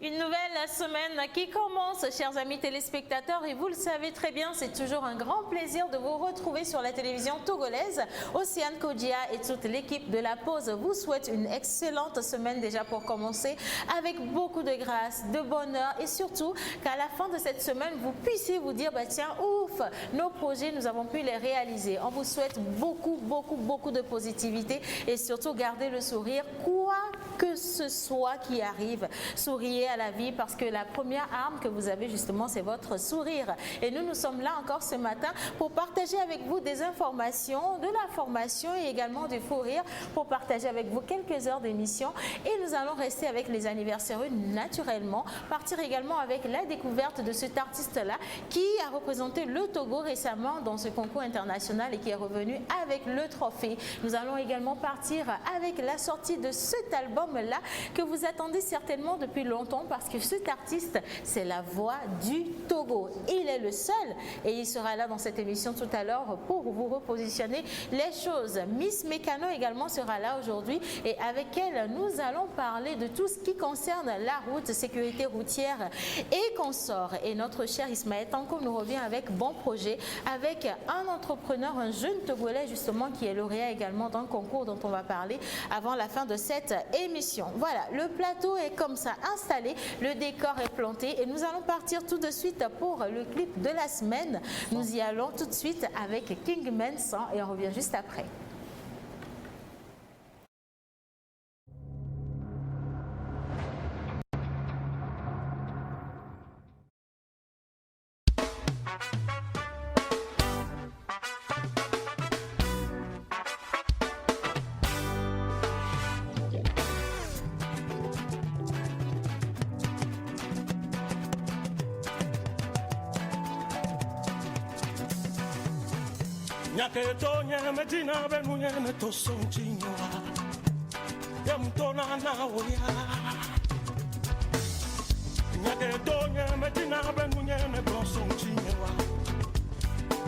Une nouvelle semaine qui commence, chers amis téléspectateurs, et vous le savez très bien, c'est toujours un grand plaisir de vous retrouver sur la télévision togolaise. Océane Kodjia et toute l'équipe de La Pause vous souhaitent une excellente semaine déjà pour commencer, avec beaucoup de grâce, de bonheur et surtout qu'à la fin de cette semaine, vous puissiez vous dire, bah tiens, ouf, nos projets, nous avons pu les réaliser. On vous souhaite beaucoup de positivité et surtout garder le sourire, quoi que ce soit qui arrive. Souriez à la vie parce que la première arme que vous avez justement, c'est votre sourire. Et nous sommes là encore ce matin pour partager avec vous des informations, de la formation et également du fou rire, pour partager avec vous quelques heures d'émission. Et nous allons rester avec les anniversaires naturellement, partir également avec la découverte de cet artiste-là qui a représenté le Togo récemment dans ce concours international et qui est revenu avec le trophée. Nous allons également partir avec la sortie de cet album-là que vous attendez certainement depuis longtemps, parce que cet artiste, c'est la voix du Togo. Il est le seul et il sera là dans cette émission tout à l'heure pour vous repositionner les choses. Miss Mécano également sera là aujourd'hui et avec elle, nous allons parler de tout ce qui concerne la route, sécurité routière et consorts. Et notre cher Ismaël Tanko nous revient avec bon projet, avec un entrepreneur, un jeune Togolais justement qui est lauréat également d'un concours dont on va parler avant la fin de cette émission. Voilà, le plateau est comme ça installé, le décor est planté et nous allons partir tout de suite pour le clip de la semaine. Nous y allons tout de suite avec Kingman 100 et on revient juste après. Nyaketo nyeme tina benu nyeme to sonchinywa Yamtona na oya Nyaketo nyeme tina benu nyeme to sonchinywa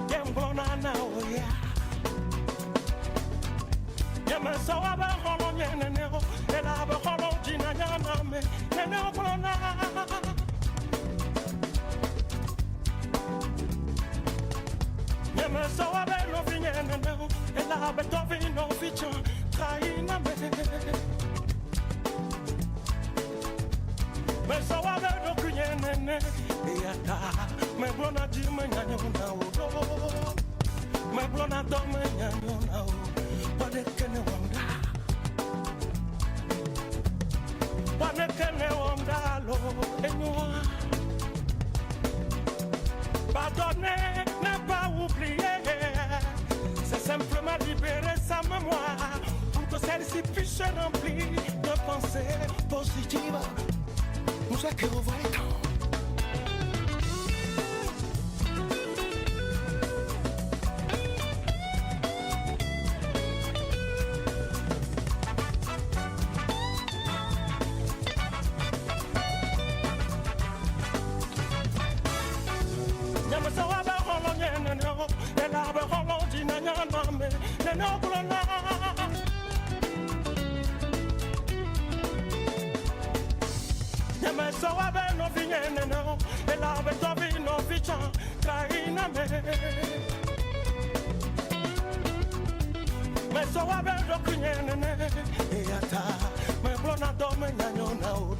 Yamtona na oya Yame sawa ba holo nyene nego Ela ba holo jina nyana me Nene okolona Me so I bet no thing and no, and I bet of no feature, trying a man. Me so I bet no green and me brona Jim and now, my brona Dom and now, but it can wonder. But it can wonder, Lord, and you are. Pardonnez, ne pas oublier, c'est simplement libérer sa mémoire pour que celle-ci puisse se remplir de pensées positives. Nous accueillons So I bet no thing and no, and I bet of it no feature, trying a man. So I bet no queen and my brother Dominano now,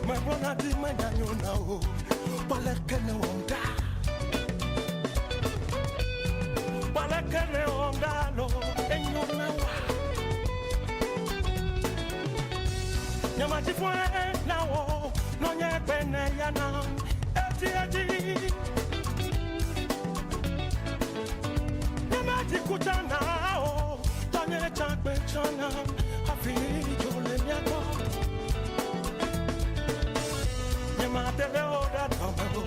my brother Dimano now, but I can't wonder. But I can't wonder, and you know. Nyamati fue na wo, no nye bene yana, eti. Nyamati kutana o, tanye chakbe chana, hafi jole nyako. Nyamate le oda tomo,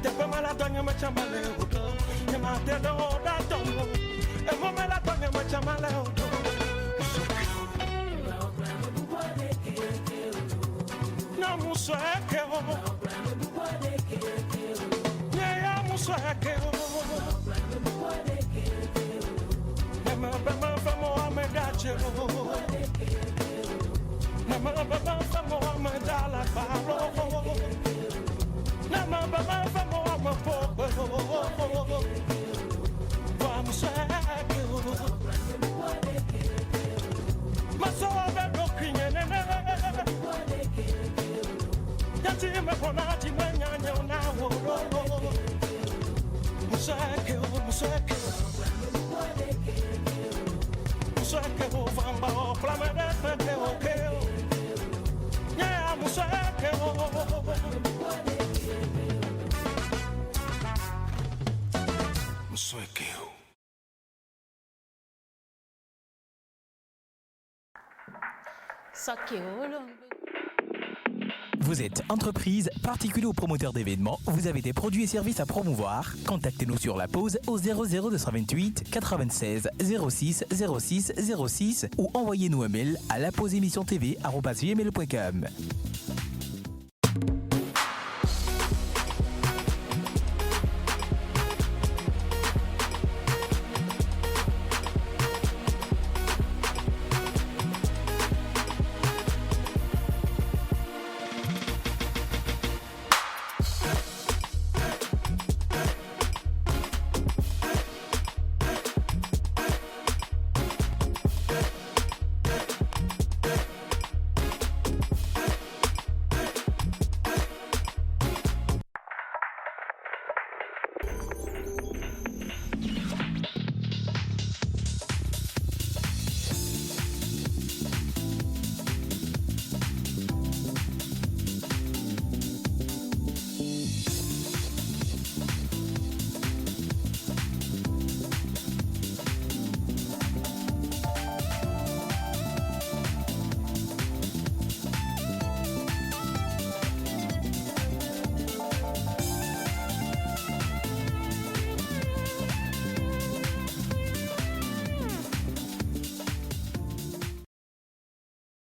tepe mala tonye machamale odo. Nyamate le oda tomo, emo mela tonye machamale odo. Musweke o, yeah, musweke o. Nama bama famo amedache o, nama bama famo amedala baro, nama bama famo amapopo o. Wa musweke o, maso abero kinyene. Yati me ponati manyanya na wo. Musake o, musake o. Musake o, vamba o, plamede fete o keo. Yeah, musake o. Musake o. Sake o. Vous êtes entreprise, particulier ou promoteur d'événements, vous avez des produits et services à promouvoir. Contactez-nous sur la pause au 00228 96 06 06 06 ou envoyez-nous un mail à lapauseémissiontv@gmail.com.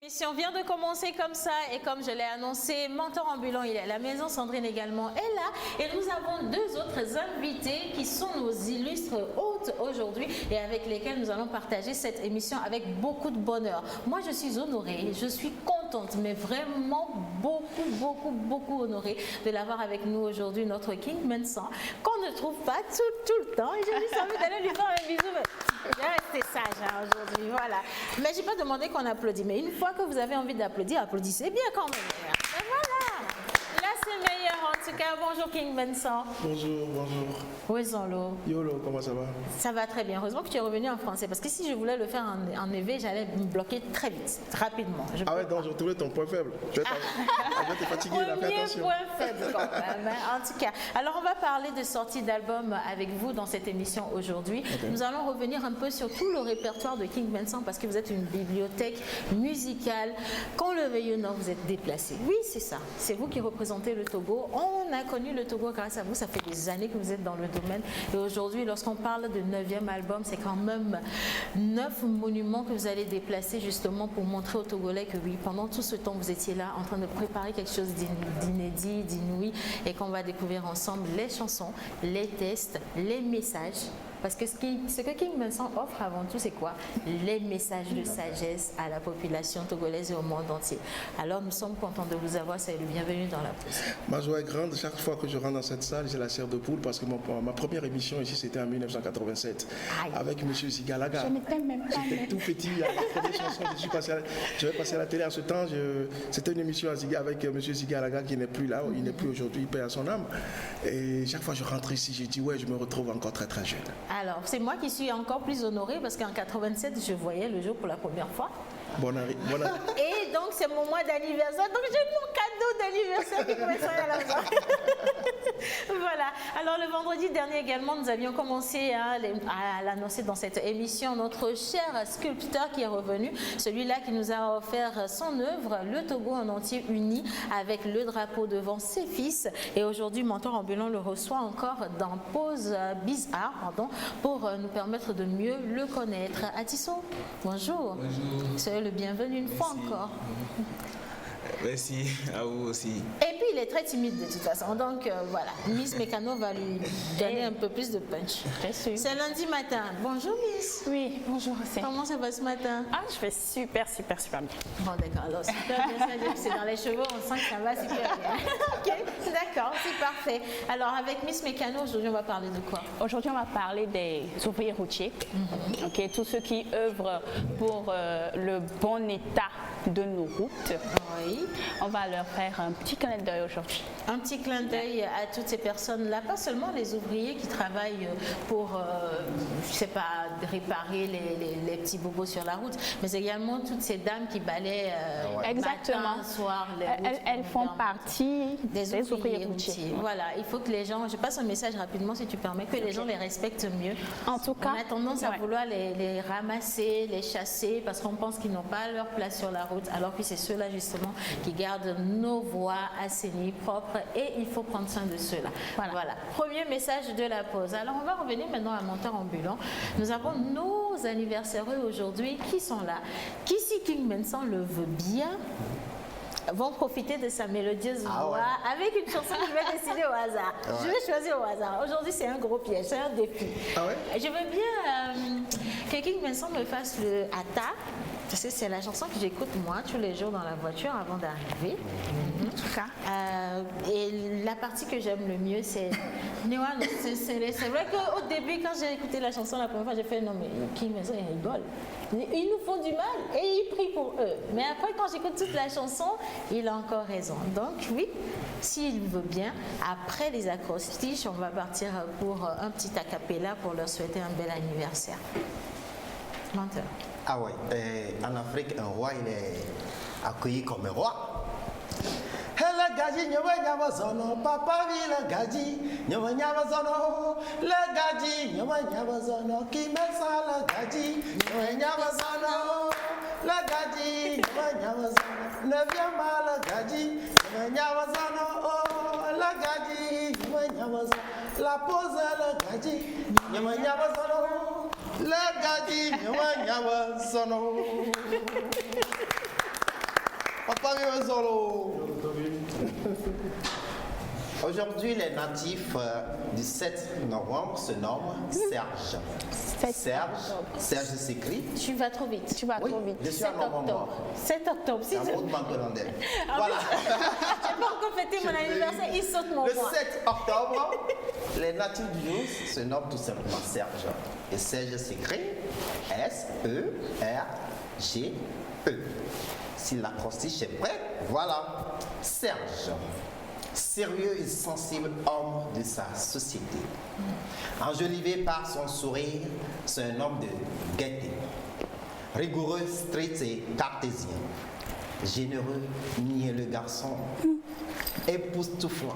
L'émission vient de commencer comme ça et comme je l'ai annoncé, Mentor Ambulant, il est à la maison, Sandrine également est là et nous avons deux autres invités qui sont nos illustres hôtes aujourd'hui et avec lesquels nous allons partager cette émission avec beaucoup de bonheur. Moi je suis honorée, je suis contente mais vraiment beaucoup honorée de l'avoir avec nous aujourd'hui, notre King Mensan, qu'on ne trouve pas tout le temps et j'ai juste envie d'aller lui faire un bisou. Je vais rester sage aujourd'hui, voilà. Mais je n'ai pas demandé qu'on applaudisse. Mais une fois que vous avez envie d'applaudir, applaudissez bien quand même. Et voilà. Là, c'est meilleur en tout cas. Bonjour King Mensan. Bonjour. Où est Zonlo? Yolo, comment ça va? Ça va très bien. Heureusement que tu es revenu en français. Parce que si je voulais le faire en EV, j'allais me bloquer très vite, rapidement. Donc je retrouvais ton point faible. Je vais te fatiguer, là, fais attention. Point faible quand même. En tout cas, alors on va parler de sortie d'album avec vous dans cette émission aujourd'hui. Okay. Nous allons revenir un peu sur tout le répertoire de King Mensan parce que vous êtes une bibliothèque musicale. Qu'on le veuille ou non, vous êtes déplacé. Oui, c'est ça. C'est vous qui représentez le Togo. On a connu le Togo grâce à vous. Ça fait des années que vous êtes dans le domaine. Et aujourd'hui, lorsqu'on parle de 9e album, c'est quand même 9 monuments que vous allez déplacer justement pour montrer aux Togolais que oui, pendant tout ce temps, vous étiez là en train de préparer quelque chose d'inédit, d'inouï et qu'on va découvrir ensemble les chansons, les tests, les messages. Parce que ce que King Mensan offre avant tout, c'est quoi? Les messages de sagesse à la population togolaise et au monde entier. Alors nous sommes contents de vous avoir, soyez le bienvenu dans la pause. Ma joie est grande, chaque fois que je rentre dans cette salle, j'ai la chair de poule parce que ma première émission ici, c'était en 1987 avec M. Zigalaga. Je n'étais même pas. J'étais tout petit, la première chanson, je vais passer à la télé en ce temps. C'était une émission avec M. Zigalaga qui n'est plus là, il n'est plus aujourd'hui, il paie à son âme. Et chaque fois que je rentre ici, je dis ouais, je me retrouve encore très très jeune. Alors, c'est moi qui suis encore plus honorée parce qu'en 87, je voyais le jour pour la première fois. Bonne année. Et donc, c'est mon mois d'anniversaire. Donc, j'ai mon cadeau d'anniversaire qui correspond à la fin. Voilà. Alors, le vendredi dernier également, nous avions commencé à l'annoncer dans cette émission notre cher sculpteur qui est revenu. Celui-là qui nous a offert son œuvre, le Togo en entier uni avec le drapeau devant ses fils. Et aujourd'hui, Mentor Ambulant le reçoit encore dans Pause Bizarre, pour nous permettre de mieux le connaître. Atisso, bonjour. Bonjour. Soyez le bienvenu une fois encore. Merci, à vous aussi. Et puis il est très timide de toute façon, donc voilà, Miss Mécano va lui donner un peu plus de punch. C'est lundi matin. Bonjour Miss. Oui, bonjour. Comment ça va ce matin? Ah, je vais super bien. Bon d'accord, alors super bien, ça veut dire que c'est dans les cheveux, on sent que ça va super bien. Ok, d'accord, c'est parfait. Alors avec Miss Mécano, aujourd'hui on va parler de quoi? Aujourd'hui, on va parler des ouvriers routiers, ok, tous ceux qui œuvrent pour le bon état de nos routes. Oui. On va leur faire un petit clin d'œil aujourd'hui. Un petit clin d'œil à toutes ces personnes-là, pas seulement les ouvriers qui travaillent pour, je sais pas, réparer les petits bobos sur la route, mais également toutes ces dames qui balaient Exactement. matin, soir, les routes. Elles font partie des ouvriers routiers. Voilà, il faut que les gens, je passe un message rapidement si tu permets, que les gens les respectent mieux. En tout cas, on a tendance à vouloir les ramasser, les chasser parce qu'on pense qu'ils n'ont pas leur place sur la route, alors que c'est ceux-là justement qui gardent nos voies assainies, propres, et il faut prendre soin de ceux-là. Voilà. Premier message de la pause. Alors on va revenir maintenant à Mentor Ambulant. Nous avons nos anniversaires aujourd'hui qui sont là. Qui, si King Benson le veut bien, vont profiter de sa mélodieuse voix avec une chanson que je vais décider au hasard. Je vais choisir au hasard. Aujourd'hui, c'est un gros piège, c'est un défi. Je veux bien que King Benson me fasse le Ata. Parce que c'est la chanson que j'écoute moi tous les jours dans la voiture avant d'arriver. En tout cas. Et la partie que j'aime le mieux, c'est. C'est vrai qu'au début, quand j'ai écouté la chanson la première fois, j'ai fait non, mais King Benson, il rigole. Ils nous font du mal et ils prient pour eux. Mais après, quand j'écoute toute la chanson, il a encore raison. Donc, oui, s'il veut bien, après les acrostiches, on va partir pour un petit acapella pour leur souhaiter un bel anniversaire. Menteur. Ah oui, en Afrique, un roi, il est accueilli comme un roi. Le gadji, nyamazono, papa vi le gadji, nyamazono, le gadji, nyamazono, qui me sent le gadji, nyamazono, le gadji, nyamazono, ne viens pas le gadji, nyamazono, le gadji, nyamazono, la pose le gadji, nyamazono. Le gadji, nyama sono. Papa nyama solo. Aujourd'hui, les natifs du 7 novembre se nomment Serge. Serge s'écrit. Tu vas trop vite. Tu vas trop vite. Je suis en novembre. 7 octobre. C'est un mot de banque-hollandais. Voilà. Je n'ai pas encore fêté mon anniversaire, il saute mon Le point. 7 octobre, les natifs du jour se nomment tout simplement Serge. Et Serge s'écrit S-E-R-G-E. Si l'acrostiche est prête, voilà. Serge. Sérieux et sensible homme de sa société. Enjolivé par son sourire, c'est un homme de gaieté. Rigoureux, strict et cartésien. Généreux, mielleux garçon. Époustouflant,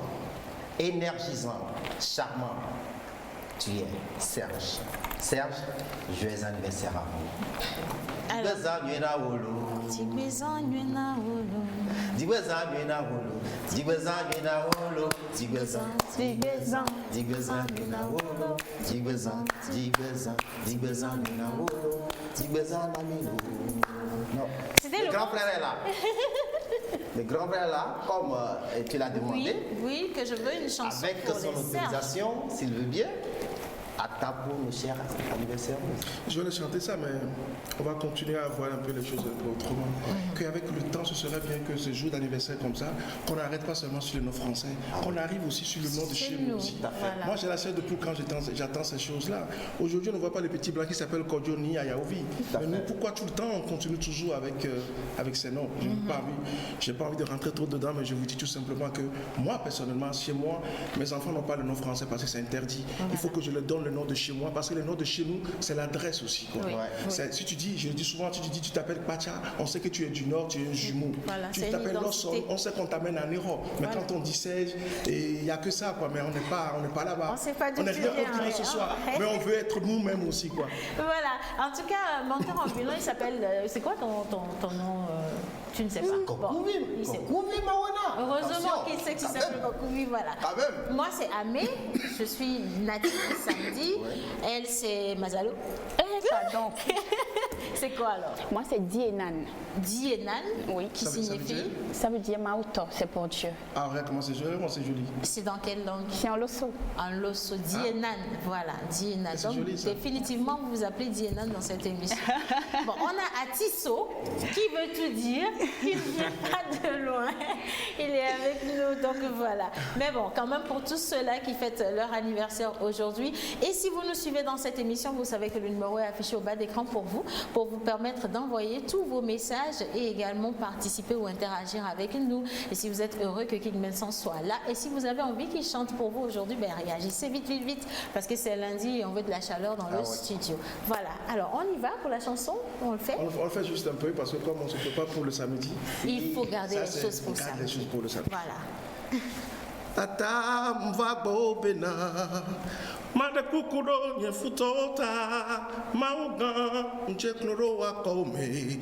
énergisant, charmant. Tu es Serge. Serge, joyeux anniversaire à vous. Alors, le grand frère est là. Le grand frère est là, comme tu l'as demandé. Oui, que je veux une chanson avec pour son les Serge. autorisation, s'il veut bien. À ta pour nos chers anniversaires. Je vais chanter ça, mais on va continuer à voir un peu les choses autrement. Qu'avec le temps, ce serait bien que ce jour d'anniversaire comme ça, qu'on n'arrête pas seulement sur le nom français, qu'on arrive aussi sur le nom de chez nous aussi. Voilà. Moi, j'ai la chair de poule quand j'attends ces choses-là. Aujourd'hui, on ne voit pas le petit blanc qui s'appelle Kodjo ni Ayaovi. Mais nous, pourquoi tout le temps on continue toujours avec ces noms? Je n'ai pas envie de rentrer trop dedans, mais je vous dis tout simplement que moi, personnellement, chez moi, mes enfants n'ont pas le nom français parce que c'est interdit. Il faut que je leur donne le nom de chez moi, parce que le nom de chez nous, c'est l'adresse aussi. Quoi. Oui. Si tu dis, je le dis souvent, tu t'appelles Pacha, on sait que tu es du Nord, tu es un jumeau. Voilà, tu c'est une t'appelles Losson, identité. on sait qu'on t'amène à Néron. Mais Voilà. quand on dit Sège, il n'y a que ça, quoi. Mais on n'est pas là-bas. On sait pas d'où On n'est tu rien viens, contre ouais. ce soir, Ouais. mais on veut être nous-mêmes aussi, quoi. Voilà. En tout cas, menteur ambulant, il s'appelle. C'est quoi ton nom tu ne sais pas. Kokoumi, il sait. Kokoumi Mawana. Heureusement Attention, qu'il sait qu'il quand s'appelle même. Kokoumi, voilà. Quand même. Moi, c'est Amé. Je suis native samedi. Elle, c'est Mazalo. Pardon. C'est quoi alors? Moi, c'est Dienan. Dienan, Oui. qui Ça veut signifie. dire Ça veut dire Mauto, c'est pour Dieu. Ah, regarde comment c'est joli. C'est dans quelle langue? C'est en Losso. En Losso, Dienan. Voilà, Dienan. C'est Donc, joli, ça. définitivement, vous vous appelez Dienan dans cette émission. Bon, on a Atisso, qui veut tout dire. Il ne vient pas de loin. Il est avec nous, donc voilà. Mais bon, quand même, pour tous ceux-là qui fêtent leur anniversaire aujourd'hui. Et si vous nous suivez dans cette émission, vous savez que le numéro est affiché au bas d'écran pour vous permettre d'envoyer tous vos messages et également participer ou interagir avec nous. Et si vous êtes heureux que King Benson soit là, et si vous avez envie qu'il chante pour vous aujourd'hui, ben réagissez vite, parce que c'est lundi et on veut de la chaleur dans le studio. Voilà. Alors, on y va pour la chanson? On le fait? On le fait juste un peu, parce que comme on ne se peut pas pour le samedi, Il faut garder les c'est- choses pour on garde samedi. les choses pour le samedi. Voilà. Ata mvago bena made kukudo nye futota mauga nje kloro wa kome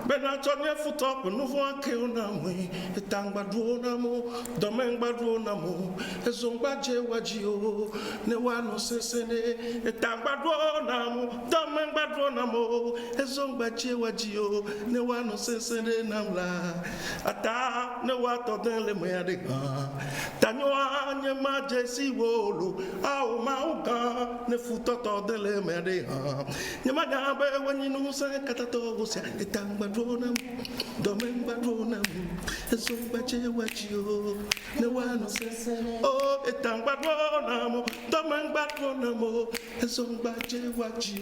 bena chonye futo nuvo ake onamwe etangba duona mo domengba duona mo ezongba je wajio ne wano sesene etangba duona mo domengba duona mo ezongba je wajio ne wano sesene namla ata ne wato den le meade Tanyoa nye majesi wolo au mauga ne futoto de le mede ha nye manyabe wanyi no se katato wosia etangba drona domengba drona ezomba che wachio ne wano se oh etangba drona mo domengba drona mo ezomba che wachio.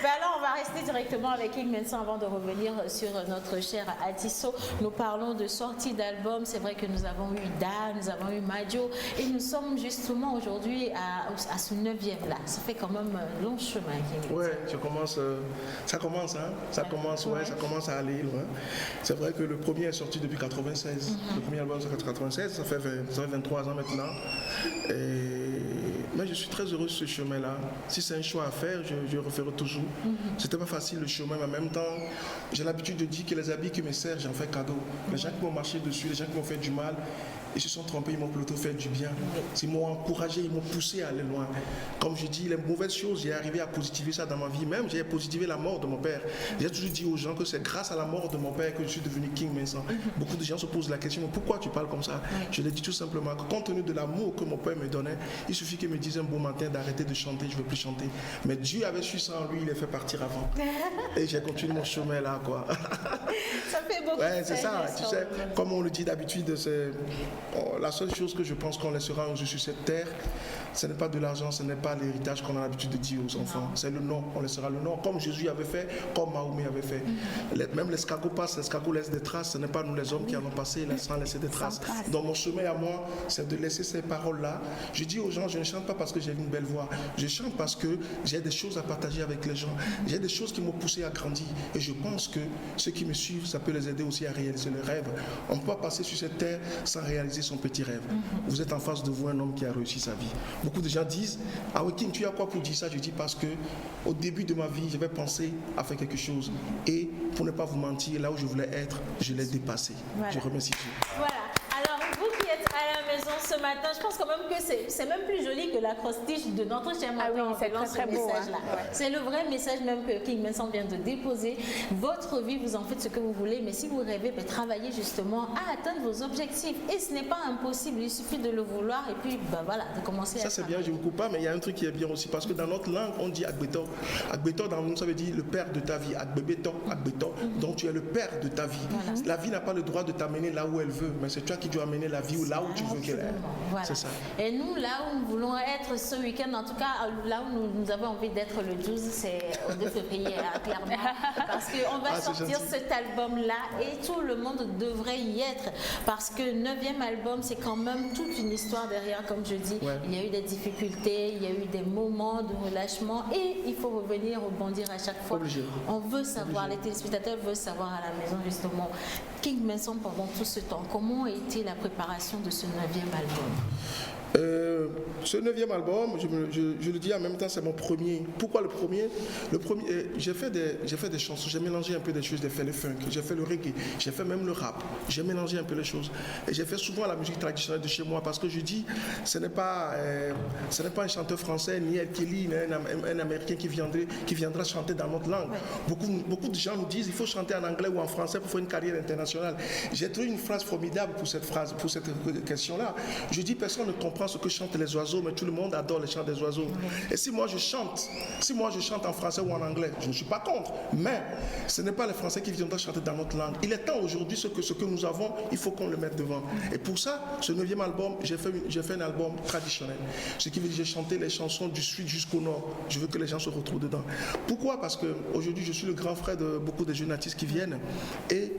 Ben alors, on va rester directement avec King Benson avant de revenir sur notre cher Atisso. Nous parlons de sortie d'album. C'est vrai que nous avons eu Da, nous avons eu Majo, et nous sommes justement aujourd'hui à ce 9e là. Ça fait quand même un long chemin, King Benson. Ouais, ça commence, hein. Ça commence à aller loin. C'est vrai que le premier est sorti depuis 96. Le premier album c'est 96, ça fait 23 ans maintenant. Mais je suis très heureux de ce chemin-là. Si c'est un choix à faire, je referai toujours. C'était pas facile le chemin, mais en même temps, j'ai l'habitude de dire que les habits qui me servent, j'en fais cadeau. Les gens qui m'ont marché dessus, les gens qui m'ont fait du mal, ils se sont trompés, ils m'ont plutôt fait du bien. Ils m'ont encouragé, ils m'ont poussé à aller loin. Comme je dis, les mauvaises choses, j'ai arrivé à positiver ça dans ma vie. Même j'ai positivé la mort de mon père. J'ai toujours dit aux gens que c'est grâce à la mort de mon père que je suis devenu King Benson. Beaucoup de gens se posent la question, mais pourquoi tu parles comme ça? Je l'ai dit tout simplement que compte tenu de l'amour que mon père me donnait, il suffit qu'il me dise un beau matin d'arrêter de chanter, je ne veux plus chanter. Mais Dieu avait su ça en lui, il l'a fait partir avant. Et j'ai continué mon chemin là, quoi. Ça fait beaucoup Ouais, de c'est ça, sagesse, tu hein. sais, comme on le dit d'habitude, c'est la seule chose que je pense qu'on laissera un jour sur cette terre, ce n'est pas de l'argent, ce n'est pas l'héritage qu'on a l'habitude de dire aux enfants, c'est le nom, on laissera le nom, comme Jésus avait fait, comme Mahomet avait fait. Même l'escargot passe, l'escargot laisse des traces, ce n'est pas nous les hommes qui en ont passé, sans laisser des traces. Donc mon chemin à moi, c'est de laisser ces paroles-là. Je dis aux gens, je ne chante pas parce que j'ai une belle voix, je chante parce que j'ai des choses à partager avec les gens, j'ai des choses qui m'ont poussé à grandir, et je pense que ceux qui me suivent, ça peut les aider aussi à réaliser leurs rêves. On ne peut pas passer sur cette terre sans réaliser son petit rêve. Vous êtes en face de vous un homme qui a réussi sa vie. Beaucoup de gens disent, ah oui King, tu as quoi pour dire ça? Je dis parce que au début de ma vie, j'avais pensé à faire quelque chose, et pour ne pas vous mentir, là où je voulais être, je l'ai dépassé. Voilà. Je remercie Dieu. Voilà. Alors, vous qui êtes à la maison ce matin, je pense quand même que c'est même plus joli que l'acrostiche de notre cher Ah oui, matin en c'est faisant très, ce très beau, message-là. hein. Ouais. C'est le vrai message même que King Benson vient de déposer. Votre vie, vous en faites ce que vous voulez, mais si vous rêvez, ben, travaillez justement à atteindre vos objectifs. Et ce n'est pas impossible, il suffit de le vouloir et puis ben, voilà, de commencer Ça à c'est bien, travailler. je ne vous coupe pas, mais il y a un truc qui est bien aussi, parce que dans notre langue, on dit Agbeto. Agbeto, dans nous, ça veut dire le père de ta vie. Agbebeto, Agbeto. Donc tu es le père de ta vie. Voilà. La vie n'a pas le droit de t'amener là où elle veut, mais c'est toi qui dois amener la vie là où où tu veux qu'elle aille. Voilà. C'est ça. Et nous, là où nous voulons être ce week-end, en tout cas, là où nous avons envie d'être le 12, c'est au 2 février, clairement. Parce qu'on va sortir cet album-là et tout le monde devrait y être. Parce que 9e album, c'est quand même toute une histoire derrière, comme je dis. Ouais. Il y a eu des difficultés, il y a eu des moments de relâchement et il faut revenir, rebondir à chaque fois. Obligé. On veut savoir, les téléspectateurs veulent savoir à la maison, justement, King Mason, pendant tout ce temps, comment a été la préparation de ce 9e album? Ce 9e album, je le dis en même temps, c'est mon premier. Pourquoi le premier? Le premier, j'ai fait des chansons, j'ai mélangé un peu des choses, j'ai fait le funk, j'ai fait le reggae, j'ai fait même le rap, j'ai mélangé un peu les choses. Et j'ai fait souvent la musique traditionnelle de chez moi parce que je dis, ce n'est pas un chanteur français, ni El Kelly, ni un Américain qui viendra chanter dans notre langue. Ouais. Beaucoup de gens nous disent, il faut chanter en anglais ou en français pour faire une carrière internationale. J'ai trouvé une phrase formidable pour cette question-là. Je dis, personne ne comprend ce que chantent les oiseaux, mais tout le monde adore les chants des oiseaux. Et si moi je chante en français ou en anglais, je ne suis pas contre, mais ce n'est pas les Français qui viendront chanter dans notre langue. Il est temps aujourd'hui, ce que nous avons, il faut qu'on le mette devant. Et pour ça, ce 9e album, j'ai fait un album traditionnel. Ce qui veut dire, j'ai chanté les chansons du sud jusqu'au nord. Je veux que les gens se retrouvent dedans. Pourquoi? Parce qu'aujourd'hui, je suis le grand frère de beaucoup de jeunes artistes qui viennent et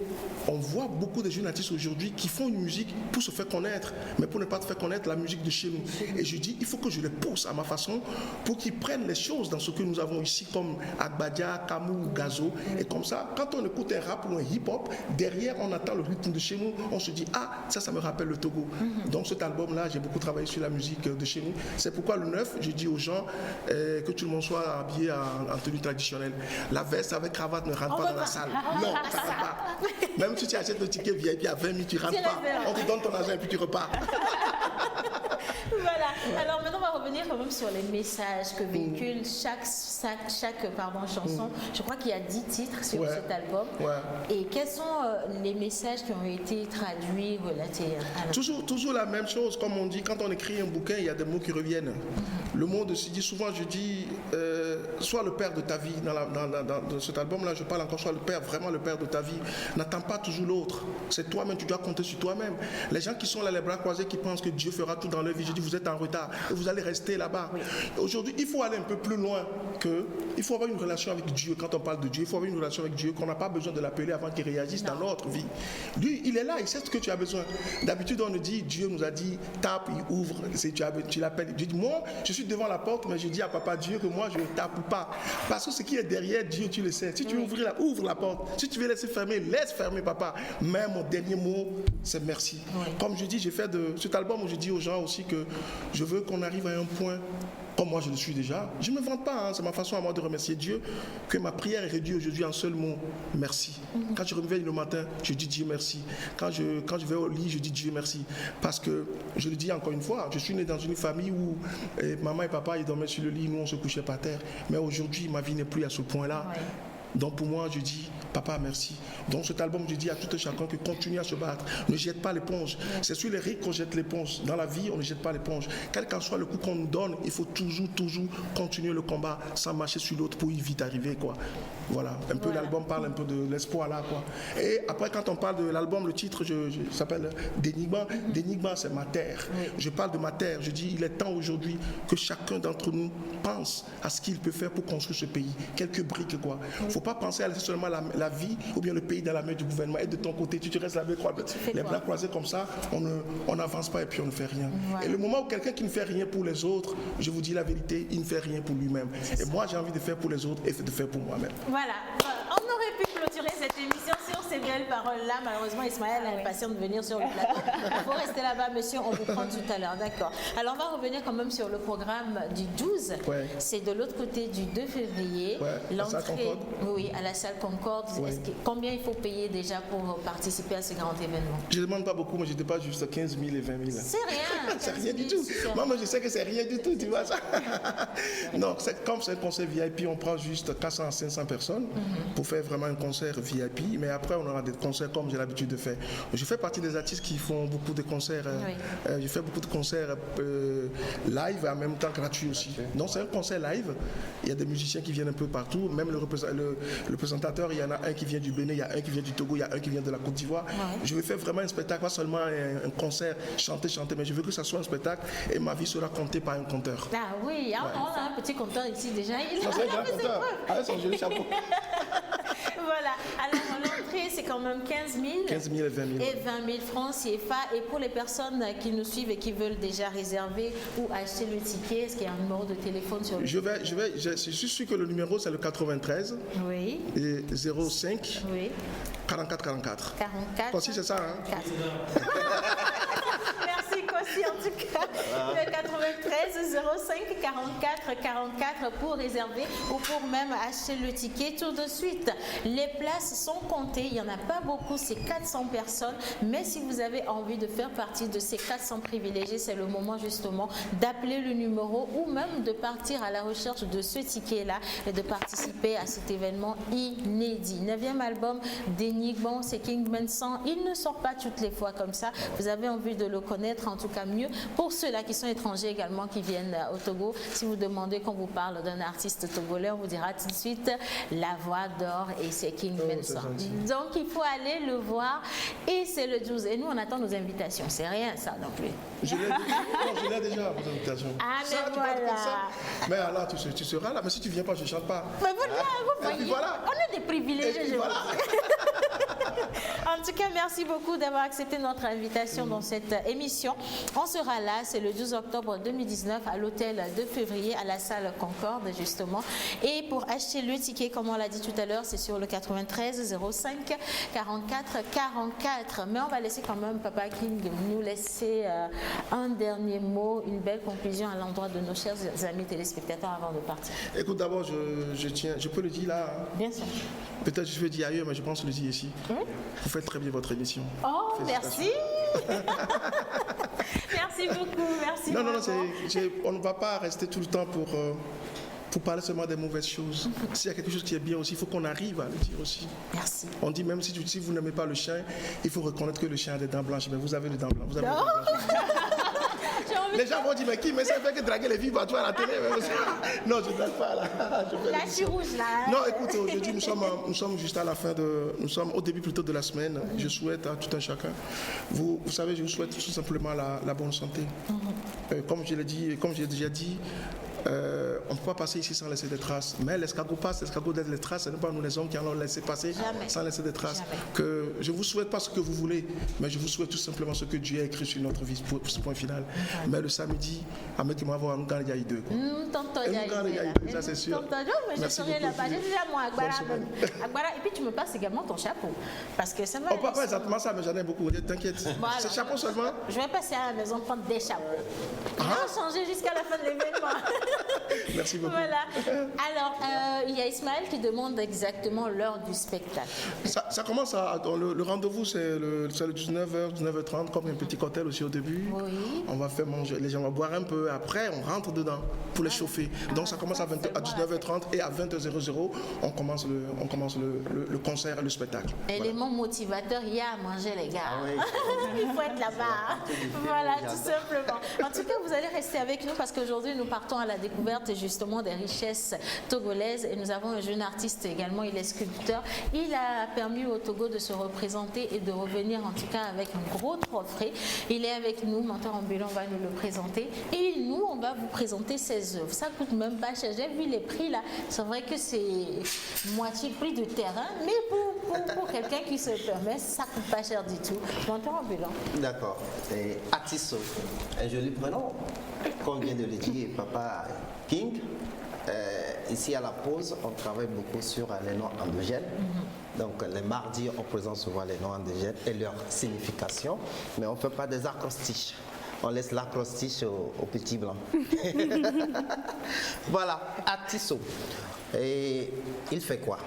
on voit beaucoup de jeunes artistes aujourd'hui qui font une musique pour se faire connaître, mais pour ne pas te faire connaître la musique de chez nous. Et je dis, il faut que je les pousse à ma façon pour qu'ils prennent les choses dans ce que nous avons ici, comme Agbadia, Kamou, Gazo. Et comme ça, quand on écoute un rap ou un hip-hop, derrière, on attend le rythme de chez nous, on se dit, ah, ça me rappelle le Togo. Donc cet album-là, j'ai beaucoup travaillé sur la musique de chez nous. C'est pourquoi le 9, je dis aux gens que tout le monde soit habillé en tenue traditionnelle. La veste avec cravate ne rentre pas dans la salle. Non, ça ne rentre pas. Même si tu achètes le ticket VIP à 20 000, tu ne rentres pas. On te donne ton argent et puis tu repars. Voilà. Alors maintenant, on va revenir quand même sur les messages que véhicule chaque chanson. Je crois qu'il y a 10 titres sur cet album. Ouais. Et quels sont les messages qui ont été traduits, relatés à toujours la même chose. Comme on dit, quand on écrit un bouquin, il y a des mots qui reviennent. Le mot de se dit souvent, je dis, sois le père de ta vie. Dans cet album-là, je parle encore, sois le père, vraiment le père de ta vie. N'attends pas toujours l'autre. C'est toi-même, tu dois compter sur toi-même. Les gens qui sont là, les bras croisés, qui pensent que Dieu fera tout dans leur vie, je dis, vous êtes en retard et vous allez rester là-bas. Oui. Aujourd'hui, il faut aller un peu plus loin il faut avoir une relation avec Dieu. Quand on parle de Dieu, il faut avoir une relation avec Dieu qu'on n'a pas besoin de l'appeler avant qu'il réagisse dans notre vie. Lui, il est là, il sait ce que tu as besoin. D'habitude, on nous dit, Dieu nous a dit, tape, il ouvre, tu l'appelles. Je dis, moi, je suis devant la porte, mais je dis à Papa Dieu que moi, je ne tape pas. Parce que ce qui est derrière Dieu, tu le sais. Si tu veux ouvre la porte. Si tu veux laisser fermer, laisse fermer, Papa. Mais mon dernier mot, c'est merci. Oui. Comme je dis, j'ai fait de cet album où je dis aux gens aussi que je veux qu'on arrive à un point, comme moi je le suis déjà. Je ne me vante pas, c'est ma façon à moi de remercier Dieu, que ma prière est réduite aujourd'hui en seul mot, merci. Quand je me réveille le matin, je dis Dieu merci. Quand je vais au lit, je dis Dieu merci. Parce que, je le dis encore une fois, je suis né dans une famille où maman et papa ils dormaient sur le lit, nous on se couchait par terre. Mais aujourd'hui, ma vie n'est plus à ce point-là. Ouais. Donc pour moi, je dis, Papa, merci. Donc cet album, je dis à tout et chacun que continue à se battre. Ne jette pas l'éponge. C'est sur les rides qu'on jette l'éponge. Dans la vie, on ne jette pas l'éponge. Quel qu'en soit le coup qu'on nous donne, il faut toujours continuer le combat sans marcher sur l'autre pour y vite arriver, quoi. Voilà. Un peu l'album parle un peu de l'espoir là, quoi. Et après, quand on parle de l'album, le titre s'appelle Dénigma. Dénigma, c'est ma terre. Oui. Je parle de ma terre. Je dis, il est temps aujourd'hui que chacun d'entre nous pense à ce qu'il peut faire pour construire ce pays. Quelques briques, quoi. Il ne faut pas penser à laisser seulement la vie ou bien le pays dans la main du gouvernement. Et de ton côté, tu restes les bras croisés comme ça, on n'avance pas et puis on ne fait rien. Voilà. Et le moment où quelqu'un qui ne fait rien pour les autres, je vous dis la vérité, il ne fait rien pour lui-même. Et moi, j'ai envie de faire pour les autres et de faire pour moi-même. Voilà. On aurait pu clôturer cette émission sur ces belles paroles-là. Malheureusement, Ismaël a l'impatience de venir sur le plateau. Il faut rester là-bas, monsieur. On vous prend tout à l'heure. D'accord. Alors, on va revenir quand même sur le programme du 12. Ouais. C'est de l'autre côté du 2 février. Ouais. L'entrée, oui, à la salle Concorde. Ouais. Combien il faut payer déjà pour participer à ce grand événement? Je ne demande pas beaucoup, mais je dépasse juste 15 000 et 20 000. C'est rien. C'est rien du tout. Moi, je sais que c'est rien du tout, tu vois ça. Non, comme c'est un concert VIP, on prend juste 400 à 500 personnes pour faire vraiment un concert VIP, mais après, on aura des concerts comme j'ai l'habitude de faire. Je fais partie des artistes qui font beaucoup de concerts. Je fais beaucoup de concerts live, en même temps gratuits aussi. Donc, c'est un concert live. Il y a des musiciens qui viennent un peu partout. Même le présentateur, il y en a un qui vient du Bénin, il y a un qui vient du Togo, il y a un qui vient de la Côte d'Ivoire. Je vais faire vraiment un spectacle, pas seulement un concert, chanter, mais je veux que ça soit un spectacle et ma vie sera comptée par un compteur. Ah oui, on a un petit compteur ici déjà. Il Ça, c'est un grand compteur. Avec son joli chapeau. Voilà, alors l'entrée c'est quand même 15 000. 15 000 et 20 000. Et 20 000 francs CFA. Et pour les personnes qui nous suivent et qui veulent déjà réserver ou acheter le ticket, est-ce qu'il y a un numéro de téléphone sur le je suis sûr que le numéro c'est le 93 Oui. et 05 Oui. 44 44. 44. Aussi c'est ça, hein? 4. Merci Kossi en tout cas. Le 93 05 44 44 pour réserver ou pour même acheter le ticket tout de suite. Les places sont comptées, il n'y en a pas beaucoup, c'est 400 personnes. Mais si vous avez envie de faire partie de ces 400 privilégiés, c'est le moment justement d'appeler le numéro ou même de partir à la recherche de ce ticket-là et de participer à cet événement inédit. 9e album d'Enigma, c'est Kingman 100. Il ne sort pas toutes les fois comme ça. Vous avez envie de le connaître, en tout cas mieux. Pour ceux-là qui sont étrangers également, qui viennent au Togo, si vous demandez qu'on vous parle d'un artiste togolais, on vous dira tout de suite la voix d'or et c'est Kingman 100. Donc il faut aller le voir et c'est le 12. Et nous on attend nos invitations. C'est rien ça non plus. Je l'ai déjà, vos invitations. Ah mais ça, tu voilà. parles comme ça. Mais alors tu seras là, mais si tu viens pas, je chante pas. Mais vous voyez, voilà. on est des privilégiés. Et puis voilà. En tout cas, merci beaucoup d'avoir accepté notre invitation dans cette émission. On sera là, c'est le 12 octobre 2019 à l'hôtel de février à la salle Concorde justement. Et pour acheter le ticket, comme on l'a dit tout à l'heure, c'est sur le 93 05 44 44. Mais on va laisser quand même Papa King nous laisser un dernier mot, une belle conclusion à l'endroit de nos chers amis téléspectateurs avant de partir. Écoute, d'abord, je peux le dire là. Hein. Bien sûr. Peut-être je vais le dire ailleurs, mais je pense le dire ici. Vous faites très bien votre émission. Oh, merci. Merci beaucoup, merci. Non, on ne va pas rester tout le temps pour parler seulement des mauvaises choses. S'il y a quelque chose qui est bien aussi, il faut qu'on arrive à le dire aussi. Merci. On dit même si vous n'aimez pas le chien, il faut reconnaître que le chien a des dents blanches. Mais vous avez des dents blanches. Vous avez des dents blanches. Les gens vont dire, mais qui ça fait que draguer les filles partout à la télé? Non, je ne drague pas là. La rouge là. Non, écoute, aujourd'hui nous sommes juste à la fin nous sommes au début plutôt de la semaine. Je souhaite à tout un chacun, vous savez, je vous souhaite tout simplement la bonne santé. Comme je l'ai dit, comme j'ai déjà dit, on ne peut pas passer ici sans laisser des traces. Mais l'escargot passe, l'escargot laisse les traces. Ce n'est pas nous les hommes qui allons laisser passer sans laisser des traces. Que je ne vous souhaite pas ce que vous voulez, mais je vous souhaite tout simplement ce que Dieu a écrit sur notre vie pour ce point final. Mais le samedi, à mettre moi voir, nous gagnons il y a eu deux. Ça c'est sûr. Merci beaucoup. Et puis tu me passes également ton chapeau. Parce que ça va. Oh, pas exactement ça, mais j'en ai beaucoup. T'inquiète. Voilà. C'est chapeau seulement. Je vais passer à la maison prendre des chapeaux. On va changer jusqu'à la fin de l'événement. Merci beaucoup. Voilà. Alors, il y a Ismaël qui demande exactement l'heure du spectacle. Ça commence le rendez-vous, c'est le 19h, 19h30, comme un petit cocktail aussi au début. Oui. On va faire manger, les gens vont boire un peu. Après, on rentre dedans pour les chauffer. Donc, ça commence à 19h30 et à 20h00, on commence le concert et le spectacle. Élément motivateur, il y a à manger, les gars. Ah oui. Il faut être là-bas. Voilà, tout simplement. En tout cas, vous allez rester avec nous parce qu'aujourd'hui, nous partons à la découverte justement des richesses togolaises et nous avons un jeune artiste également, il est sculpteur. Il a permis au Togo de se représenter et de revenir en tout cas avec un gros trophée. Il est avec nous, Menteur Ambulant va nous le présenter et nous on va vous présenter ses œuvres. Ça coûte même pas cher, j'ai vu les prix là, c'est vrai que c'est moitié prix de terrain, mais pour quelqu'un qui se permet, ça coûte pas cher du tout. Menteur Ambulant. D'accord, c'est Atisso, un joli prénom, comme vient de le dire Papa King. Ici à la pause, on travaille beaucoup sur les noms endogènes. Donc les mardis, on présente souvent les noms endogènes et leur signification, mais on ne fait pas des acrostiches. On laisse l'acrostiche au petit blanc. Voilà, Atisso. Et il fait quoi?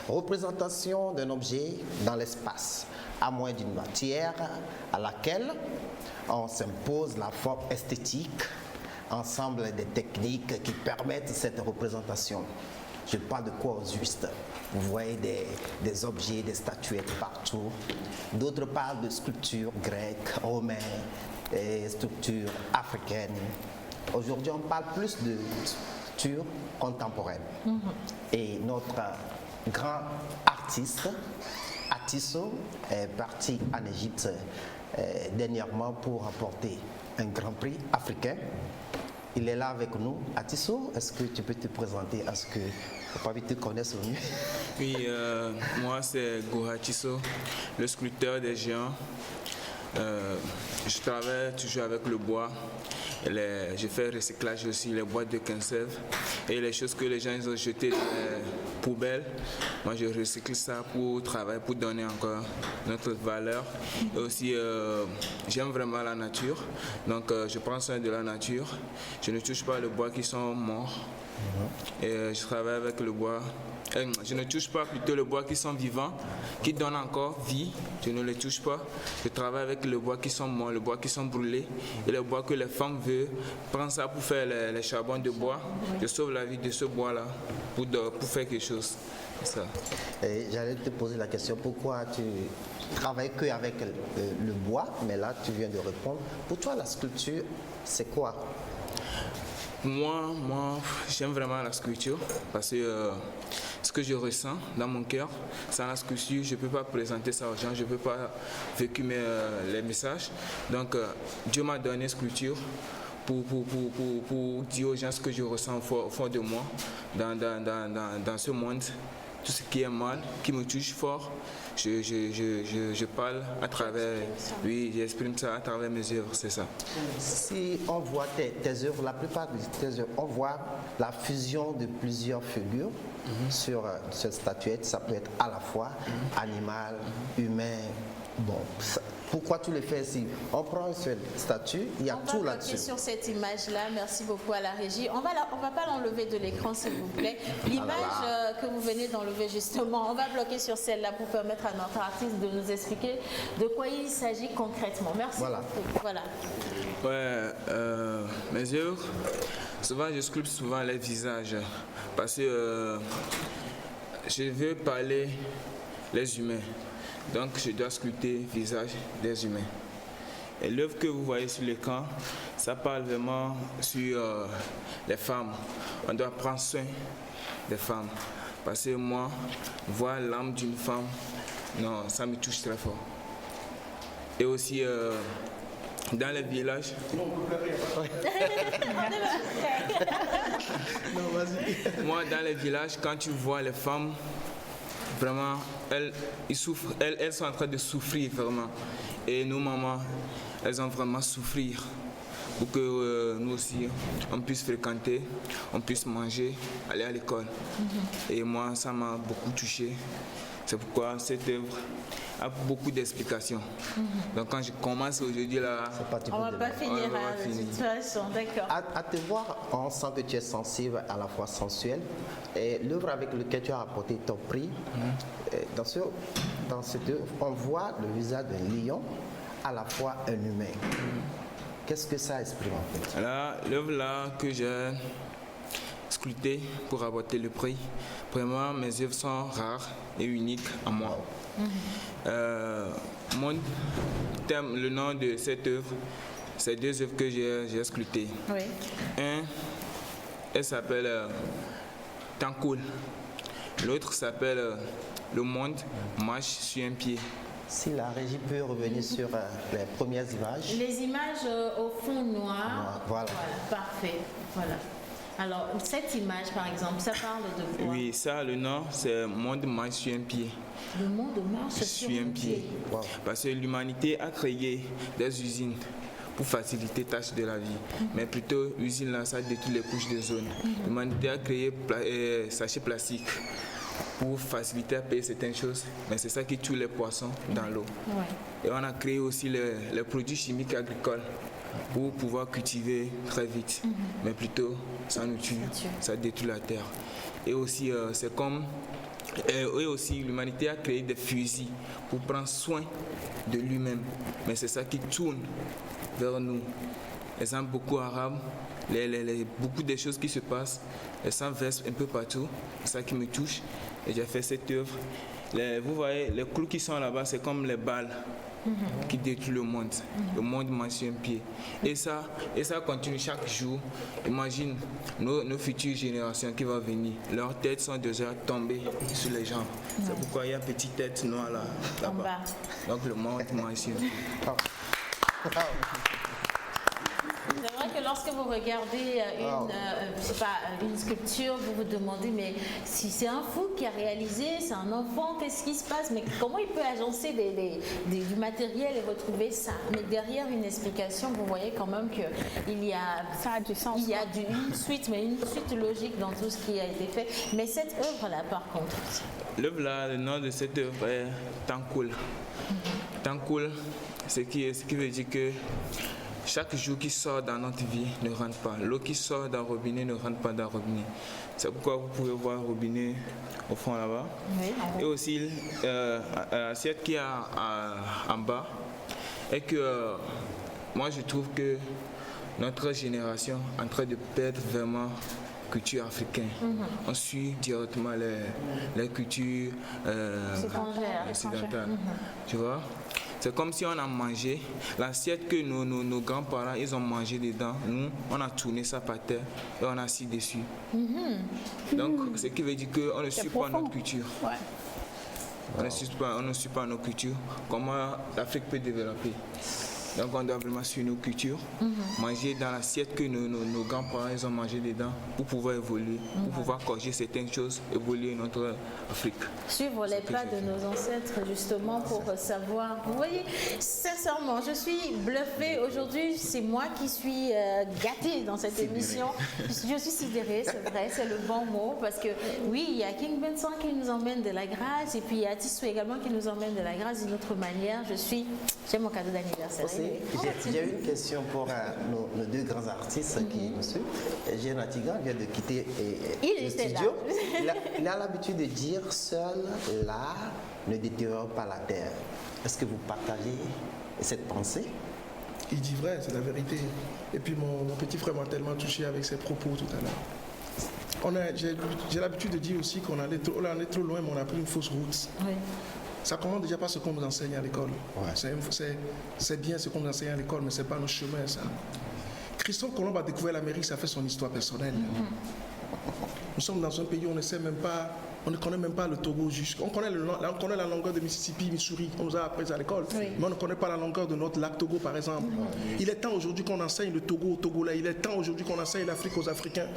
Représentation d'un objet dans l'espace, à moins d'une matière à laquelle on s'impose la forme esthétique, ensemble des techniques qui permettent cette représentation. Je parle de quoi au juste? Vous voyez des objets, des statuettes partout. D'autres parlent de sculptures grecques, romaines, et structures africaines. Aujourd'hui, on parle plus de sculptures contemporaines. Et notre grand artiste, Atisso, est parti en Égypte dernièrement pour remporter un grand prix africain. Il est là avec nous. Atisso, est-ce que tu peux te présenter? Est-ce que Papi te connaisse au mieux? Oui, moi c'est Goha Tisso, le sculpteur des géants. Je travaille toujours avec le bois. Je fais le recyclage aussi, les boîtes de conserve et les choses que les gens ils ont jetées dans les poubelles. Moi, je recycle ça pour travailler, pour donner encore notre valeur. Et aussi, j'aime vraiment la nature. Donc, je prends soin de la nature. Je ne touche pas les bois qui sont morts. Et je travaille avec le bois. Je ne touche pas plutôt le bois qui sont vivants, qui donnent encore vie. Je ne les touche pas. Je travaille avec le bois qui sont morts, le bois qui sont brûlés et le bois que les femmes veulent. Prendre ça pour faire les charbons de bois. Je sauve la vie de ce bois-là pour faire quelque chose. Ça. J'allais te poser la question, pourquoi tu travailles qu'avec le bois, mais là tu viens de répondre. Pour toi, la sculpture, c'est quoi? Moi, j'aime vraiment la sculpture parce que ce que je ressens dans mon cœur, sans la sculpture, je ne peux pas présenter ça aux gens, je ne peux pas véhiculer les messages. Donc, Dieu m'a donné sculpture pour dire aux gens ce que je ressens au fond de moi, dans ce monde. Tout ce qui est mal, qui me touche fort, je parle à travers, oui, j'exprime ça à travers mes œuvres, c'est ça. Si on voit tes œuvres, la plupart de tes œuvres, on voit la fusion de plusieurs figures sur cette statuette. Ça peut être à la fois animal, humain. Bon, pourquoi tu le fais ici? On prend cette statue, il y a tout là-dessus. On va bloquer sur cette image-là. Merci beaucoup à la régie. On va pas l'enlever de l'écran, s'il vous plaît. L'image que vous venez d'enlever, justement, on va bloquer sur celle-là pour permettre à notre artiste de nous expliquer de quoi il s'agit concrètement. Merci beaucoup. Voilà. Ouais, mes œuvres, souvent je sculpte souvent les visages parce que je veux parler les humains. Donc je dois sculpter le visage des humains. Et l'œuvre que vous voyez sur l'écran, ça parle vraiment sur les femmes. On doit prendre soin des femmes. Parce que moi, voir l'âme d'une femme, non, ça me touche très fort. Et aussi dans les villages. Moi, dans les villages, quand tu vois les femmes, vraiment, elles sont en train de souffrir vraiment. Et nos mamans, elles ont vraiment souffrir pour que nous aussi, on puisse fréquenter, on puisse manger, aller à l'école. Et moi, ça m'a beaucoup touché. C'est pourquoi cette œuvre a beaucoup d'explications. Donc quand je commence aujourd'hui là, on ne va pas finir de toute façon, d'accord. À te voir, on sent que tu es sensible, à la fois sensuel. Et l'œuvre avec laquelle tu as apporté ton prix, dans cette œuvre, on voit le visage d'un lion, à la fois un humain. Qu'est-ce que ça exprime en fait? Là, l'œuvre là que j'ai sculptée pour apporter le prix, vraiment mes œuvres sont rares et uniques à moi. Mon thème, le nom de cette œuvre, c'est deux œuvres que j'ai sculptées. Oui. Elle s'appelle Tankoul. L'autre s'appelle Le monde marche sur un pied. Si la régie peut revenir sur les premières images. Les images au fond noir. Voilà. Parfait. Voilà. Alors, cette image, par exemple, ça parle de quoi? Oui, ça, le nom, c'est Monde marche sur un pied. Le monde marche sur un pied. Wow. Parce que l'humanité a créé des usines pour faciliter les tâches de la vie. Mais plutôt, l'usine là, ça détruit les couches de zone. L'humanité a créé sachets plastiques pour faciliter à payer certaines choses. Mais c'est ça qui tue les poissons dans l'eau. Ouais. Et on a créé aussi les produits chimiques agricoles pour pouvoir cultiver très vite. Mais plutôt, ça nous tue, ça détruit la terre. Et aussi, c'est comme... Et aussi, l'humanité a créé des fusils pour prendre soin de lui-même. Mais c'est ça qui tourne vers nous. Exemple, Boko Haram, beaucoup de choses qui se passent, le sang verse un peu partout, c'est ça qui me touche. Et j'ai fait cette œuvre. Vous voyez, les clous qui sont là-bas, c'est comme les balles qui détruisent le monde. Le monde mange sur un pied. Et ça continue chaque jour. Imagine nos futures générations qui vont venir. Leurs têtes sont déjà tombées sur les jambes. C'est pourquoi il y a une petite tête noire là-bas. Donc le monde mange sur un pied. C'est vrai que lorsque vous regardez une sculpture, vous vous demandez, mais si c'est un fou qui a réalisé, c'est un enfant, qu'est-ce qui se passe? Mais comment il peut agencer du matériel et retrouver ça? Mais derrière une explication, vous voyez quand même qu'il y a, Ça a du sens. il y a une suite logique dans tout ce qui a été fait. Mais cette œuvre-là, par contre... L'œuvre là, le nom de cette œuvre est Tankoul. Tankoul, ce qui veut dire que chaque jour qui sort dans notre vie ne rentre pas. L'eau qui sort d'un robinet ne rentre pas d'un robinet. C'est pourquoi vous pouvez voir le robinet au fond là-bas. Oui. Et aussi l'assiette qui est en bas. Et que moi je trouve que notre génération est en train de perdre vraiment la culture africaine. On suit directement les cultures occidentales. Tu vois? C'est comme si on a mangé l'assiette que nos grands-parents ils ont mangé dedans. Nous, on a tourné ça par terre et on a assis dessus. Donc, ce qui veut dire qu'on ne suit pas notre culture. Ouais. On ne suit pas nos cultures. Comment l'Afrique peut développer? Donc on doit vraiment suivre nos cultures, manger dans l'assiette que nos grands-parents ils ont mangé dedans pour pouvoir évoluer, pour pouvoir corriger certaines choses, évoluer notre Afrique. Suivre les pas de nos ancêtres justement pour savoir. Vous voyez, sincèrement, je suis bluffée. Aujourd'hui, c'est moi qui suis gâtée dans cette émission. Je suis sidérée, c'est vrai, c'est le bon mot. Parce que oui, il y a King Benson qui nous emmène de la grâce et puis il y a Tissou également qui nous emmène de la grâce d'une autre manière. J'ai mon cadeau d'anniversaire. J'ai une question pour nos deux grands artistes qui nous suivent. Jean Atigan vient de quitter le studio. Il a l'habitude de dire seul l'art ne détériore pas la terre. Est-ce que vous partagez cette pensée? Il dit vrai, c'est la vérité. Et puis mon petit frère m'a tellement touché avec ses propos tout à l'heure. J'ai l'habitude de dire aussi qu'on allait trop loin, mais on a pris une fausse route. Oui. Ça commence déjà par ce qu'on nous enseigne à l'école. Ouais. C'est bien ce qu'on nous enseigne à l'école, mais ce n'est pas nos chemins, ça. Christophe Colomb a découvert l'Amérique, ça fait son histoire personnelle. Nous sommes dans un pays où on ne sait même pas, on ne connaît même pas le Togo jusqu'à. On connaît la longueur de Mississippi, Missouri, on nous a appris à l'école, Oui. mais on ne connaît pas la longueur de notre lac Togo, par exemple. Il est temps aujourd'hui qu'on enseigne le Togo aux Togolais, il est temps aujourd'hui qu'on enseigne l'Afrique aux Africains.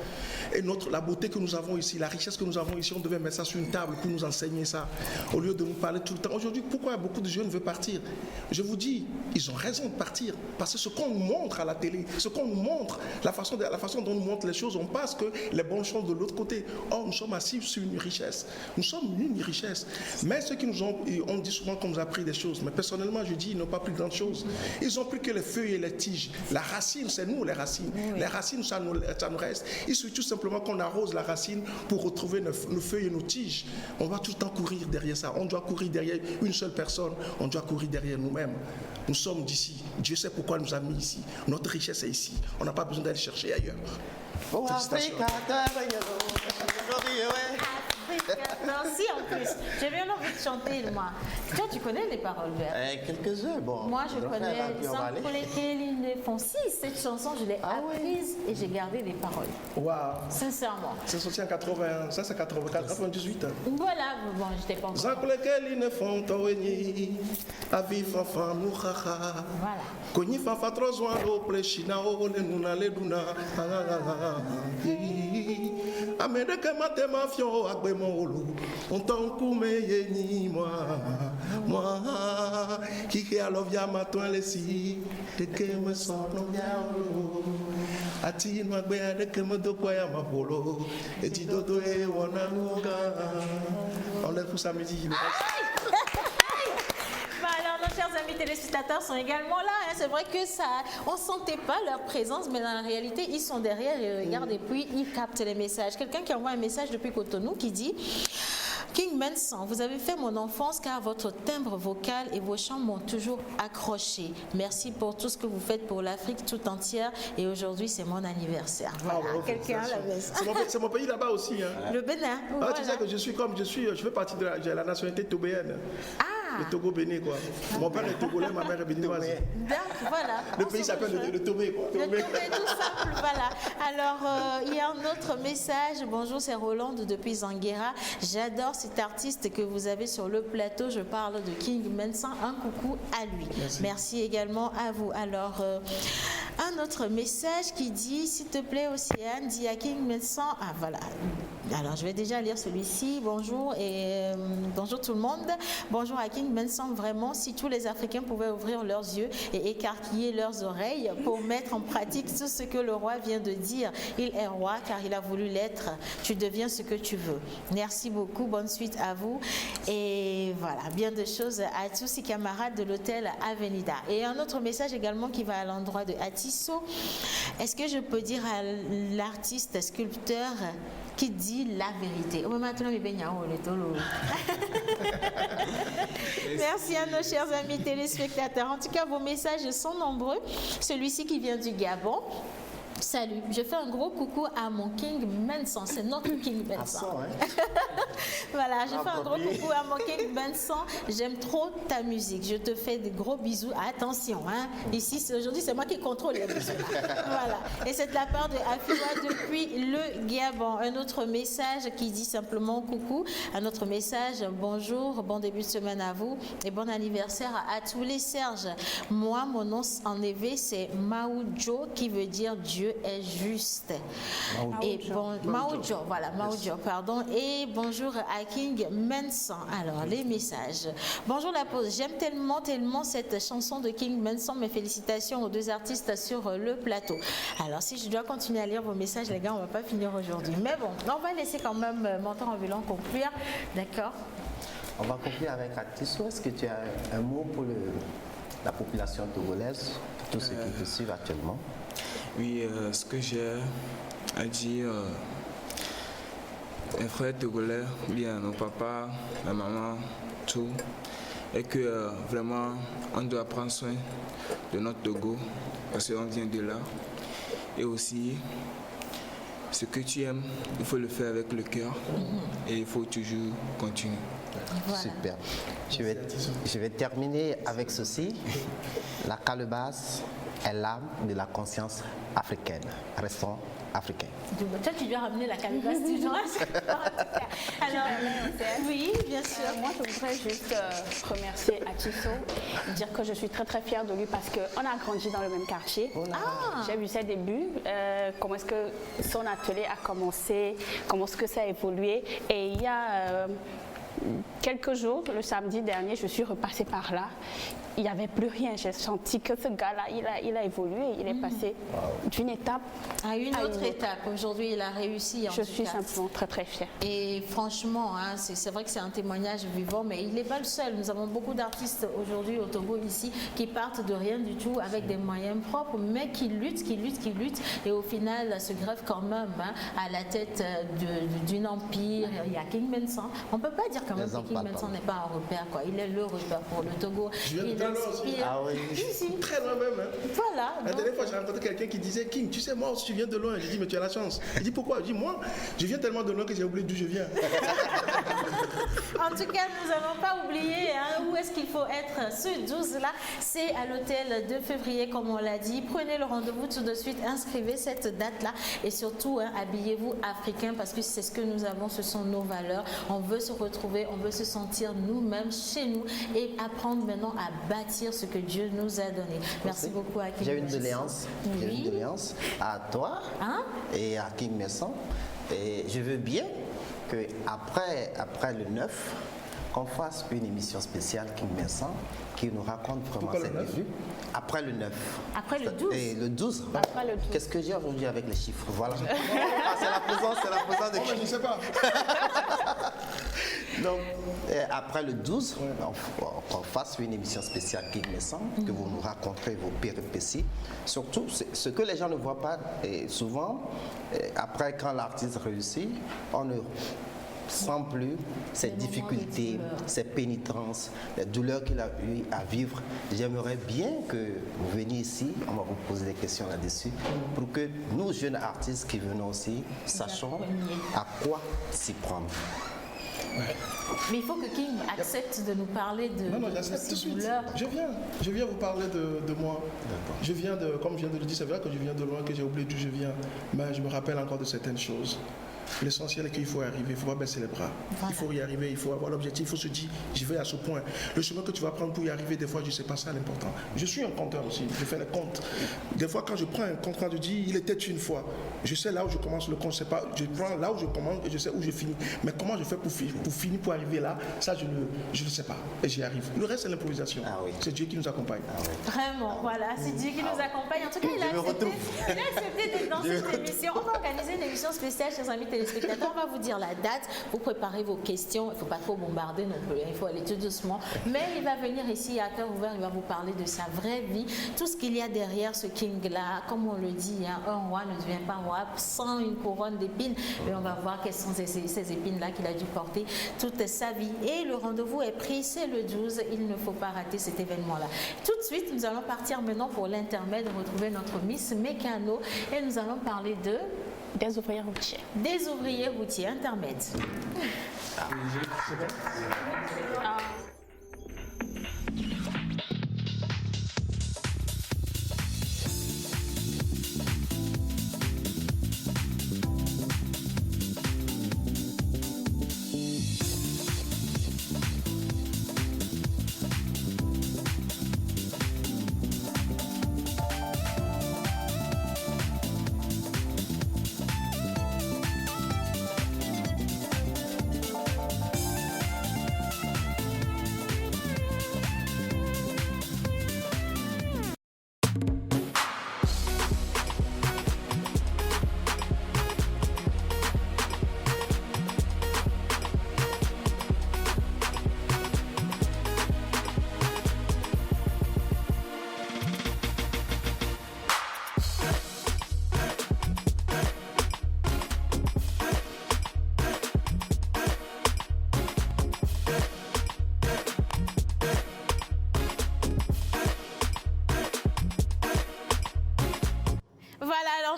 Et la beauté que nous avons ici, la richesse que nous avons ici, on devait mettre ça sur une table pour nous enseigner ça, au lieu de nous parler tout le temps. Aujourd'hui, pourquoi beaucoup de jeunes veulent partir? Je vous dis, ils ont raison de partir, parce que ce qu'on nous montre à la télé, ce qu'on nous montre, la façon dont on nous montre les choses, on pense que les bonnes choses de l'autre côté. Or, nous sommes assis sur une richesse. Nous sommes une richesse. Mais ceux qui nous ont, on dit souvent qu'on nous a pris des choses. Mais personnellement, je dis, ils n'ont pas pris grand chose. Ils ont pris que les feuilles et les tiges. La racine, c'est nous les racines. Oui. Les racines, ça nous reste. Il suffit tout simplement qu'on arrose la racine pour retrouver nos feuilles et nos tiges. On va tout le temps courir derrière ça. On doit courir derrière une seule personne. On doit courir derrière nous-mêmes. Nous sommes d'ici. Dieu sait pourquoi il nous a mis ici. Notre richesse est ici. On n'a pas besoin d'aller chercher ailleurs. Oh, Africa, Merci en plus. J'ai bien envie de chanter, moi. Toi, tu connais les paroles, Vert? Quelques-uns, bon. Moi, je connais Sans lesquels ils ne font si. Cette chanson, je l'ai apprise et j'ai gardé les paroles. Waouh. Sincèrement. C'est sorti en 80, ça c'est 98. Voilà, bon, je t'ai pas encore. Sans lesquels ils ne font toweni, avi fafa mouhaha. Voilà. Koni fafa trozwa do plechina o le nuna le duna. Amede ke matema fio agbe molo. On t'en kume yeni moi. Moi qui alovia matin les si de que me sono diao. Ati no agbe de que me do kwa ya mapolo. Et ti dodo e wona nuga. On lève pour sa musique. Alors, nos chers amis téléspectateurs sont également là. C'est vrai que ça, on ne sentait pas leur présence, mais dans la réalité, ils sont derrière, ils regardent et puis ils captent les messages. Quelqu'un qui envoie un message depuis Cotonou qui dit King Mensan, vous avez fait mon enfance car votre timbre vocal et vos chants m'ont toujours accroché. Merci pour tout ce que vous faites pour l'Afrique tout entière et aujourd'hui c'est mon anniversaire. Voilà, quelqu'un l'avait. C'est mon pays là-bas aussi. Hein. Le Bénin. Ah, Voilà. tu sais que je fais partie de la nationalité togolène. Le Togo bénin quoi. Mon père est togolais, ma mère est béninoise. Donc, voilà. Le pays s'appelle le Tobé quoi. Le Tobé, tout simple, voilà. Alors, il y a un autre message. Bonjour, c'est Rolande depuis Zanguera. J'adore cet artiste que vous avez sur le plateau. Je parle de King Mensan. Un coucou à lui. Merci également à vous. Alors, un autre message qui dit, s'il te plaît, Océane, dis à King Mensan. Ah, voilà. Alors, je vais déjà lire celui-ci. Bonjour et bonjour tout le monde. Bonjour à King Mensan. Vraiment, si tous les Africains pouvaient ouvrir leurs yeux et écarquiller leurs oreilles pour mettre en pratique tout ce que le roi vient de dire. Il est roi car il a voulu l'être. Tu deviens ce que tu veux. Merci beaucoup. Bonne suite à vous. Et voilà, bien de choses à tous ces camarades de l'hôtel Avenida. Et un autre message également qui va à l'endroit de Atisso. Est-ce que je peux dire à l'artiste sculpteur qui dit la vérité? Merci à nos chers amis téléspectateurs. En tout cas, vos messages sont nombreux. Celui-ci qui vient du Gabon. Salut, je fais un gros coucou à mon King Mensan, c'est notre King Mensan. Voilà, je fais un gros coucou à mon King Mensan. J'aime trop ta musique. Je te fais des gros bisous. Attention, hein. Ici, aujourd'hui, c'est moi qui contrôle les bisous. Voilà. Et c'est de la part de Afiwa depuis le Gabon. Un autre message qui dit simplement coucou. Un autre message, bonjour, bon début de semaine à vous et bon anniversaire à tous les Serges. Moi, mon nom en éveil, c'est Maoujo qui veut dire Dieu est juste. Maoujo, voilà, Maoujo, pardon. Et bonjour à King Mensan. Alors, les messages. Bonjour la pause. J'aime tellement cette chanson de King Mensan. Mes félicitations aux deux artistes sur le plateau. Alors, si je dois continuer à lire vos messages, les gars, on va pas finir aujourd'hui. Mais bon, on va laisser quand même Mentor Ambulant conclure. D'accord? On va conclure avec Atisso. Est-ce que tu as un mot pour la population togolaise, pour tous ceux qui te suivent actuellement? Oui, ce que j'ai à dire, mes frères togolais, bien nos papas, ma maman, tout, et que vraiment on doit prendre soin de notre Togo parce qu'on vient de là. Et aussi, ce que tu aimes, il faut le faire avec le cœur et il faut toujours continuer. Voilà. Super. Je vais terminer avec ceci. La calebasse est l'âme de la conscience africaine. Restons africains. Toi, tu dois ramener la calebasse toujours. Alors, oui, bien sûr. Moi, je voudrais juste remercier Atisso, dire que je suis très fière de lui parce qu'on a grandi dans le même quartier. J'ai vu ses débuts, comment est-ce que son atelier a commencé, comment est-ce que ça a évolué. Et il y a quelques jours, le samedi dernier, je suis repassée par là. Il n'y avait plus rien. J'ai senti que ce gars-là, il a évolué. Il est passé d'une étape à une autre étape. Aujourd'hui, il a réussi. Je suis simplement très fière. Et franchement, hein, c'est vrai que c'est un témoignage vivant, mais il n'est pas le seul. Nous avons beaucoup d'artistes aujourd'hui au Togo ici qui partent de rien du tout avec des moyens propres, mais qui luttent et au final se greffent quand même à la tête d'un empire. Il y a King Mensan. On ne peut pas dire quand même que King Mensan n'est pas un repère, quoi. Il est le repère pour le Togo. Ah oui. Très loin même. Hein. Voilà. La dernière fois, j'ai rencontré quelqu'un qui disait King, tu sais, moi, si tu viens de loin, j'ai dit, mais tu as la chance. Il dit pourquoi? Je dis, moi, je viens tellement de loin que j'ai oublié d'où je viens. En tout cas, nous n'avons pas oublié où est-ce qu'il faut être ce 12-là. C'est à l'hôtel de février, comme on l'a dit. Prenez le rendez-vous tout de suite, inscrivez cette date-là et surtout, habillez-vous africain parce que c'est ce que nous avons, ce sont nos valeurs. On veut se retrouver, on veut se sentir nous-mêmes chez nous et apprendre maintenant à bâtir ce que Dieu nous a donné. Merci beaucoup à King. J'ai une doléance. J'ai une doléance à toi et à King Mensan. Et je veux bien qu'après le 9, qu'on fasse une émission spéciale King Mensan qui nous raconte vraiment ses débuts. Après le 9. Après le 12. Et le 12. Après le 12. Qu'est-ce que j'ai aujourd'hui avec les chiffres? Voilà. C'est la présence de Je ne sais pas. Donc, après le 12, on fasse une émission spéciale King Mensan, que vous nous raconterez vos péripéties. Surtout, ce que les gens ne voient pas, et souvent, après quand l'artiste réussit, on ne sans plus ces difficultés, ces pénitences, les douleurs qu'il a eu à vivre. J'aimerais bien que vous veniez ici, on va vous poser des questions là-dessus, pour que nous, jeunes artistes qui venons aussi, sachons à quoi s'y prendre. Mais il faut que King accepte de nous parler de Non, j'accepte tout de ces suite. douleurs. Je viens vous parler de moi. Je viens de, comme je viens de le dire, c'est vrai que je viens de loin, que j'ai oublié d'où je viens, mais je me rappelle encore de certaines choses. L'essentiel est qu'il faut arriver, il ne faut pas baisser les bras. Voilà. Il faut y arriver, il faut avoir l'objectif, il faut se dire, j'y vais à ce point. Le chemin que tu vas prendre pour y arriver, des fois, je ne sais pas ça l'important. Je suis un compteur aussi, je fais les comptes. Des fois, quand je prends un compte, quand je dis, il était une fois, je sais là où je commence le compte, c'est pas, je prends là où je commence et je sais où je finis. Mais comment je fais pour finir, pour arriver là, ça, je ne sais pas. Et j'y arrive. Le reste, c'est l'improvisation. Ah oui. C'est Dieu qui nous accompagne. Ah oui. Vraiment, voilà, c'est Dieu qui nous accompagne. En tout cas, il a accepté d'être dans cette émission. On va organiser une émission spéciale, chers amis téléspectateurs. On va vous dire la date, vous préparez vos questions. Il ne faut pas trop bombarder non plus, il faut aller tout doucement. Mais il va venir ici à cœur ouvert, il va vous parler de sa vraie vie, tout ce qu'il y a derrière ce King-là. Comme on le dit, hein, un roi ne devient pas roi sans une couronne d'épines. Et on va voir quelles sont ces épines-là qu'il a dû porter toute sa vie. Et le rendez-vous est pris, c'est le 12. Il ne faut pas rater cet événement-là. Tout de suite, nous allons partir maintenant pour l'intermède, retrouver notre Miss Mécano. Et nous allons parler des ouvriers routiers. Des ouvriers routiers, intermède.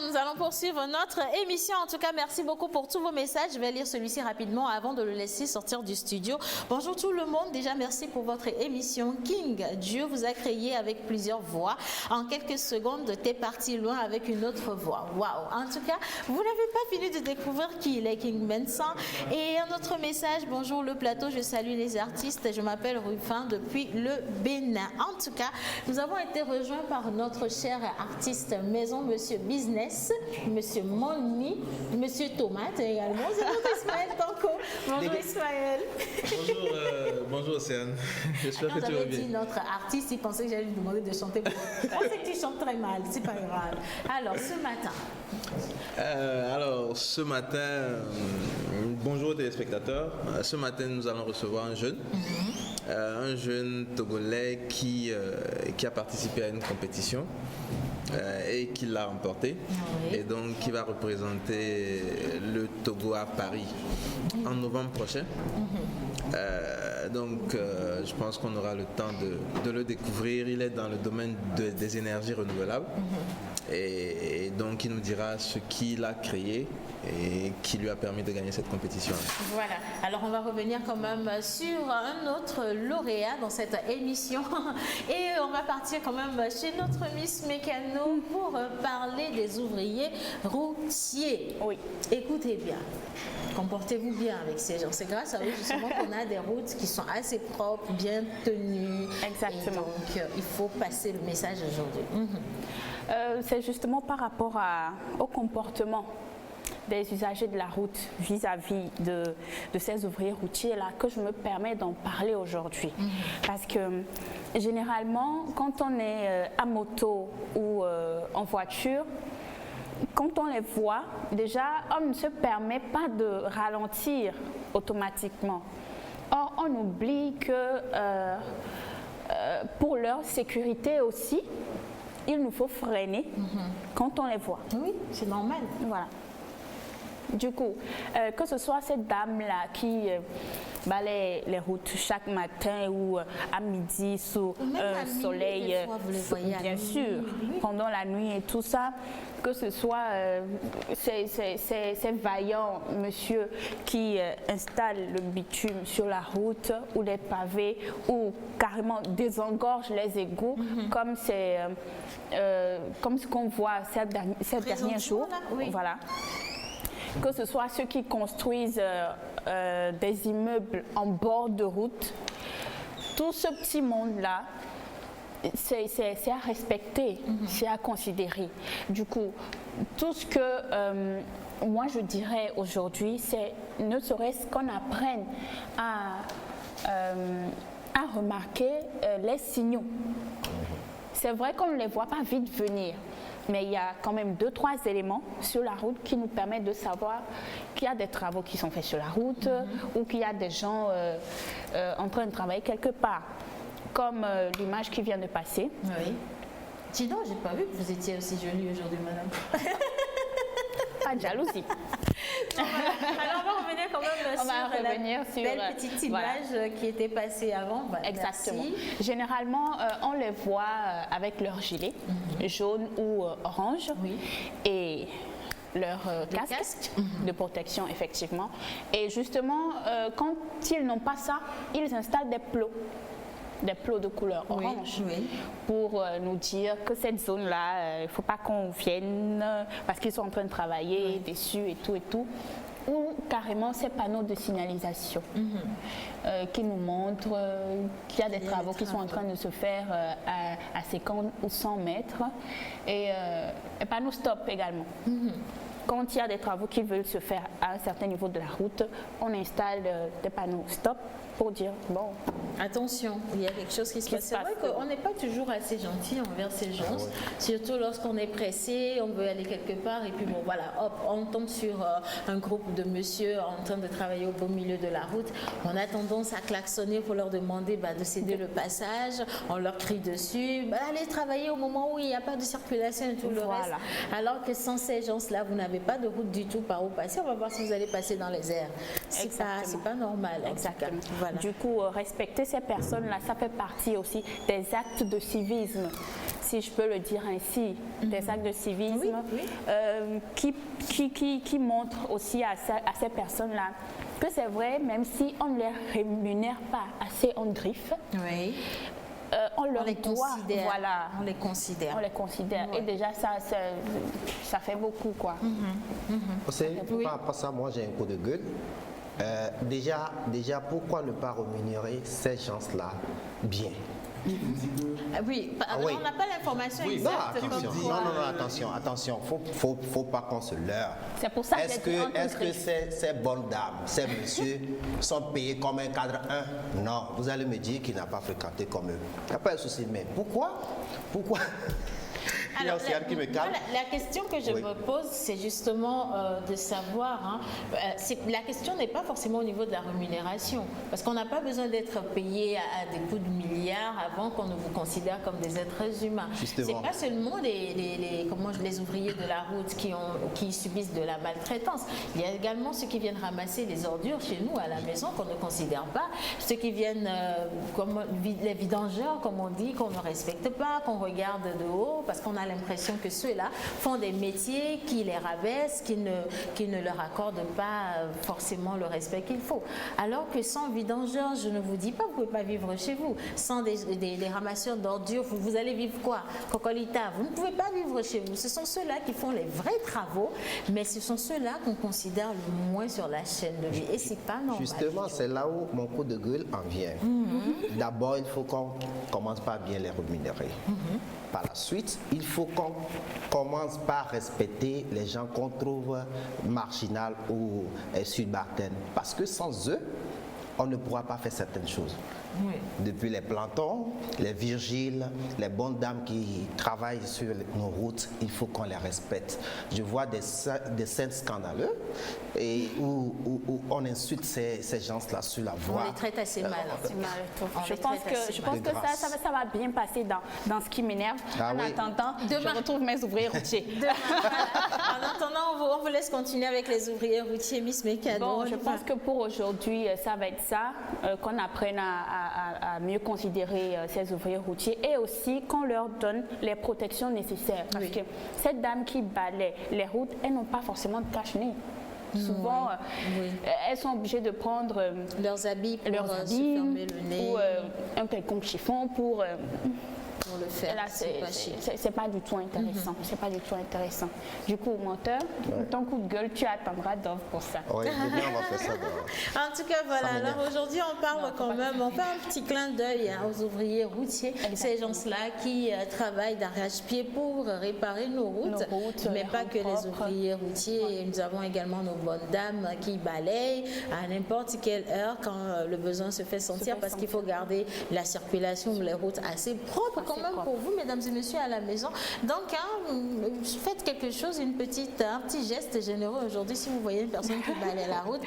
Nous allons poursuivre notre émission. En tout cas, merci beaucoup pour tous vos messages. Je vais lire celui-ci rapidement avant de le laisser sortir du studio. Bonjour tout le monde. Déjà, merci pour votre émission King. Dieu vous a créé avec plusieurs voix. En quelques secondes, t'es parti loin avec une autre voix. Waouh! En tout cas, vous n'avez pas fini de découvrir qui il est, King Vincent. Et un autre message. Bonjour le plateau. Je salue les artistes. Je m'appelle Rufin depuis le Bénin. En tout cas, nous avons été rejoints par notre cher artiste maison, Monsieur Business, Monsieur Money, Monsieur Tomate également. C'est notre Ismaël Tanko. Bonjour Ismaël. Bonjour Océane. J'espère que tu vas bien. Dit notre artiste, il pensait que j'allais lui demander de chanter. On sait que tu chantes très mal, c'est pas grave. Alors ce matin. Bonjour téléspectateurs. Ce matin, nous allons recevoir un jeune. Un jeune Togolais qui a participé à une compétition et qui l'a remporté. Oui. Et donc qui va représenter le Togo à Paris en novembre prochain. Je pense qu'on aura le temps de le découvrir. Il est dans le domaine des énergies renouvelables. Et donc il nous dira ce qu'il a créé et qui lui a permis de gagner cette compétition. Voilà, alors on va revenir quand même sur un autre lauréat dans cette émission et on va partir quand même chez notre Miss Mécano pour parler des ouvriers routiers. Oui. Écoutez bien, comportez-vous bien avec ces gens. C'est grâce à eux justement qu'on a des routes qui sont assez propres, bien tenues. Exactement. Et donc il faut passer le message aujourd'hui. C'est justement par rapport au comportement des usagers de la route vis-à-vis de ces ouvriers routiers-là que je me permets d'en parler aujourd'hui. Parce que généralement, quand on est à moto ou en voiture, quand on les voit, déjà, on ne se permet pas de ralentir automatiquement. Or, on oublie que pour leur sécurité aussi, il nous faut freiner quand on les voit. Oui, c'est normal. Voilà. Du coup, que ce soit cette dame-là qui balaye les routes chaque matin ou à midi sous un soleil, bien sûr, pendant la nuit et tout ça, que ce soit ces vaillants monsieur qui installent le bitume sur la route ou les pavés ou carrément désengorgent les égouts, comme ce qu'on voit ces derniers jours. Voilà. Que ce soit ceux qui construisent des immeubles en bord de route, tout ce petit monde-là, c'est à respecter, c'est à considérer. Du coup, tout ce que moi je dirais aujourd'hui, c'est ne serait-ce qu'on apprenne à remarquer les signaux. C'est vrai qu'on ne les voit pas vite venir. Mais il y a quand même 2-3 éléments sur la route qui nous permettent de savoir qu'il y a des travaux qui sont faits sur la route ou qu'il y a des gens en train de travailler quelque part. Comme l'image qui vient de passer. Oui. Dis donc, j'ai pas vu que vous étiez aussi jolie aujourd'hui, madame. Pas de jalousie. Non, voilà. Alors, on va revenir quand même sur la belle petite image qui était passée avant. Bah, exactement. Merci. Généralement, on les voit avec leur gilet, jaune ou orange, et leur casque de protection, effectivement. Et justement, quand ils n'ont pas ça, ils installent des plots de couleur orange pour nous dire que cette zone-là, il ne faut pas qu'on vienne parce qu'ils sont en train de travailler dessus et tout. Ou carrément ces panneaux de signalisation qui nous montrent qu'il y a des travaux qui sont en train de se faire à 50 ou 100 mètres et panneaux stop également. Quand il y a des travaux qui veulent se faire à un certain niveau de la route, on installe des panneaux stop pour dire, bon... Attention, il y a quelque chose qui se passe. C'est vrai qu'on n'est pas toujours assez gentil envers ces gens, surtout lorsqu'on est pressé, on veut aller quelque part et puis bon voilà, hop, on tombe sur un groupe de monsieur en train de travailler au beau milieu de la route. On a tendance à klaxonner pour leur demander de céder le passage, on leur crie dessus, allez travailler au moment où il n'y a pas de circulation et tout le reste. Alors que sans ces gens-là, vous n'avez pas de route du tout par où passer, on va voir si vous allez passer dans les airs. C'est pas normal. Exactement. Voilà. Du coup, respecter ces personnes-là, ça fait partie aussi des actes de civisme, si je peux le dire ainsi, des actes de civisme qui montrent aussi à ces personnes-là que c'est vrai, même si on ne les rémunère pas assez en griffe, on les considère. Voilà. On les considère. On les considère. Et déjà, ça fait beaucoup, quoi. Vous savez, par rapport à ça, moi, j'ai un coup de gueule. Déjà, pourquoi ne pas rémunérer ces gens-là bien? On n'a pas l'information exacte. Attention, faut pas qu'on se leurre. C'est pour ça est-ce que ces bonnes dames, ces messieurs sont payés comme un cadre 1? Non, vous allez me dire qu'il n'a pas fréquenté comme eux. Il n'y a pas de souci, mais pourquoi Alors, la question que je me pose, c'est justement de savoir, la question n'est pas forcément au niveau de la rémunération, parce qu'on n'a pas besoin d'être payé à des coups de milliards avant qu'on ne vous considère comme des êtres humains. C'est pas seulement les ouvriers de la route qui subissent de la maltraitance. Il y a également ceux qui viennent ramasser les ordures chez nous à la maison qu'on ne considère pas, ceux qui viennent comme les vidangeurs, comme on dit, qu'on ne respecte pas, qu'on regarde de haut, parce qu'on a l'impression que ceux-là font des métiers qui les rabaissent, qui ne leur accordent pas forcément le respect qu'il faut. Alors que sans vidangeurs, je ne vous dis pas, vous ne pouvez pas vivre chez vous. Sans des ramasseurs d'ordures, vous allez vivre quoi? Cocolita, vous ne pouvez pas vivre chez vous. Ce sont ceux-là qui font les vrais travaux, mais ce sont ceux-là qu'on considère le moins sur la chaîne de vie. Et c'est pas normal. Justement, c'est là où mon coup de gueule en vient. D'abord, il faut qu'on commence par bien les rémunérer. Par la suite, il faut qu'on commence par respecter les gens qu'on trouve marginaux ou subalternes. Parce que sans eux, on ne pourra pas faire certaines choses. Depuis les plantons, les vigiles, les bonnes dames qui travaillent sur nos routes, il faut qu'on les respecte. Je vois des scènes scandaleuses et où on insulte ces gens-là sur la voie. On les traite assez mal. Je pense que ça va bien passer dans ce qui m'énerve. En attendant, je retrouve mes ouvriers routiers. En attendant, on vous laisse continuer avec les ouvriers routiers, Miss Mécano. Bon, je pense que pour aujourd'hui, ça va être ça, qu'on apprenne à mieux considérer ces ouvriers routiers et aussi qu'on leur donne les protections nécessaires. Parce que cette dame qui balaie les routes, elles n'ont pas forcément de cache-nez. Souvent, elles sont obligées de prendre leurs habits pour se fermer le nez. Ou un quelconque chiffon pour le faire. Là, c'est pas du tout intéressant. C'est pas du tout intéressant. Du coup, menteur, ton coup de gueule, tu attendras Dove pour ça. Oui, bien, on va faire ça. En tout cas, voilà. Alors aujourd'hui, on parle quand même, on fait un petit clin d'œil aux ouvriers routiers, ces gens-là qui travaillent d'arrache-pied pour réparer nos routes, mais pas que les ouvriers routiers. Nous avons également nos bonnes dames qui balayent à n'importe quelle heure quand le besoin se fait sentir, parce qu'il faut garder la circulation ou les routes assez propres. Même pour vous, mesdames et messieurs à la maison. Donc, faites quelque chose, un petit geste généreux aujourd'hui. Si vous voyez une personne qui balaye la route,